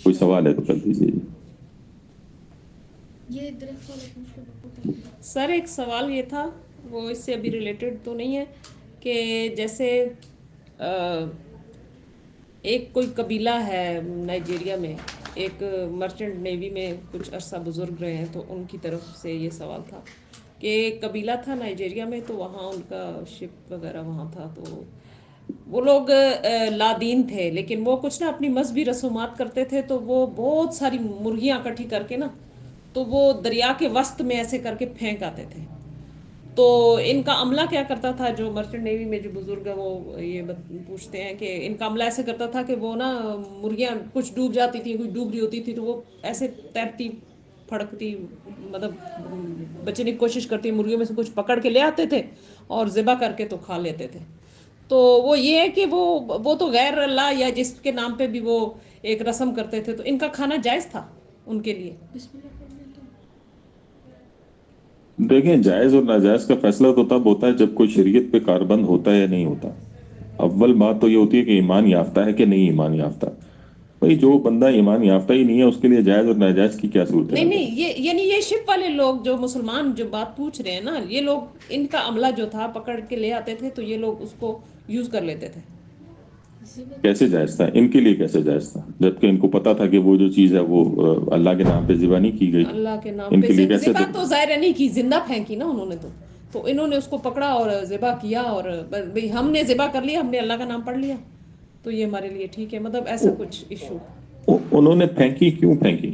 کوئی سوال ہے تو کر دیجیے. یہ درخت والا پوچھ لو. سر ایک سوال یہ تھا، وہ اس سے ابھی ریلیٹڈ تو نہیں ہے، کہ جیسے ایک کوئی قبیلہ ہے نائجیریا میں، ایک مرچنٹ نیوی میں کچھ عرصہ بزرگ رہے ہیں، تو ان کی طرف سے یہ سوال تھا کہ ایک قبیلہ تھا نائجیریا میں، تو وہاں ان کا شپ وغیرہ وہاں تھا، تو وہ لوگ لادین تھے، لیکن وہ کچھ نا اپنی مذہبی رسومات کرتے تھے، تو وہ بہت ساری مرغیاں اکٹھی کر کے نا تو وہ دریا کے وسط میں ایسے کر کے پھینک آتے تھے. تو ان کا عملہ کیا کرتا تھا، جو مرچنٹ نیوی میں جو بزرگ ہے وہ یہ پوچھتے ہیں کہ ان کا عملہ ایسے کرتا تھا کہ وہ نا مرغیاں کچھ ڈوب جاتی تھی، کچھ ڈوب رہی ہوتی تھی، تو وہ ایسے تیرتی پھڑکتی مطلب بچنے کی کوشش کرتی، مرغیوں میں سے کچھ پکڑ کے لے آتے تھے اور ذبح کر کے تو کھا لیتے تھے. تو وہ یہ ہے کہ وہ تو غیر اللہ یا جس کے نام پہ بھی وہ ایک رسم کرتے تھے، تو ان کا کھانا جائز تھا ان کے لیے؟ بسم اللہ پڑھ لیں تو. دیکھیں جائز اور ناجائز کا فیصلہ تو تب ہوتا ہے جب کوئی شریعت پہ کاربند ہوتا ہے یا نہیں ہوتا. اول بات تو یہ ہوتی ہے کہ ایمان یافتہ ہے کہ نہیں ایمان یافتہ. بھائی جو بندہ ایمان یافتہ ہی نہیں ہے اس کے لیے جائز اور ناجائز کی کیا صورت ہے؟ نہیں یہ یعنی یہ شپ والے لوگ جو مسلمان جو بات پوچھ رہے ہیں نا، یہ لوگ ان کا عملہ جو تھا پکڑ کے لے آتے تھے تو یہ لوگ اس کو یوز کر لیتے تھے. کیسے جائز تھا ان کے لیے؟ کیسے جائز تھا جبکہ ان کو پتا تھا کہ وہ جو چیز ہے وہ اللہ کے نام پہ ذبح نہیں کی گئی؟ اللہ کے ان نام کے پہ لیے کیسے ذبح تو ظاہر نہیں کی، زندہ پھینکی نا انہوں نے. تو انہوں نے اس کو پکڑا اور ذبح کیا، اور بھئی ہم نے ذبح کر لیا، ہم نے اللہ کا نام پڑھ لیا تو یہ ہمارے لیے ٹھیک ہے. مطلب ایسا کچھ ایشو. انہوں نے پھینکی کیوں پھینکی؟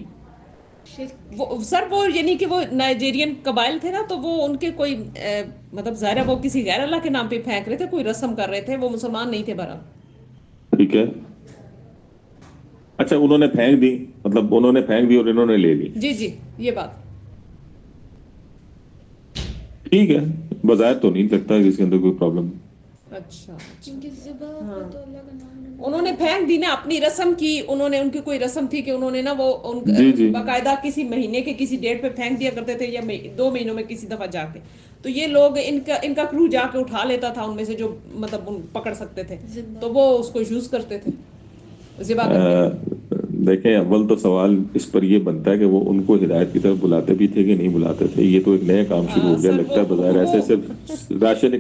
سر وہ یعنی کہ وہ نائجیرین قبائل تھے نا، تو وہ ان کے کوئی مطلب ظاہر ہے وہ کسی غیر اللہ کے نام پہ پھینک رہے تھے، کوئی رسم کر رہے تھے، وہ مسلمان نہیں تھے بہرحال. ٹھیک ہے. اچھا انہوں نے پھینک دی، مطلب انہوں نے پھینک دی اور انہوں نے لے لی. جی یہ بات ٹھیک ہے، بظاہر تو نہیں لگتا کہ اس کے اندر کوئی پرابلم. اچھا کیونکہ ذبح پہ تو اللہ کا نام نہیں. انہوں نے پھینک دی نا، اپنی رسم کی. انہوں نے ان کی کوئی رسم تھی کہ انہوں نے نا وہ جی باقاعدہ کسی مہینے کے کسی ڈیٹ پہ پھینک دیا کرتے تھے، یا 2 مہینوں میں کسی دفعہ جا کے. تو یہ لوگ ان کا کرو جا کے اٹھا لیتا تھا ان میں سے جو مطلب ان پکڑ سکتے تھے، تو وہ اس کو یوز کرتے تھے ذبح کر کے. دیکھیں اول تو سوال اس پر یہ بنتا ہے کہ وہ ان کو ہدایت کی طرف بلاتے بھی تھے کہ نہیں بلاتے تھے. یہ تو ایک نیا کام شروع ہو گیا سر لگتا ہے. بظاہر ایسے صرف راشن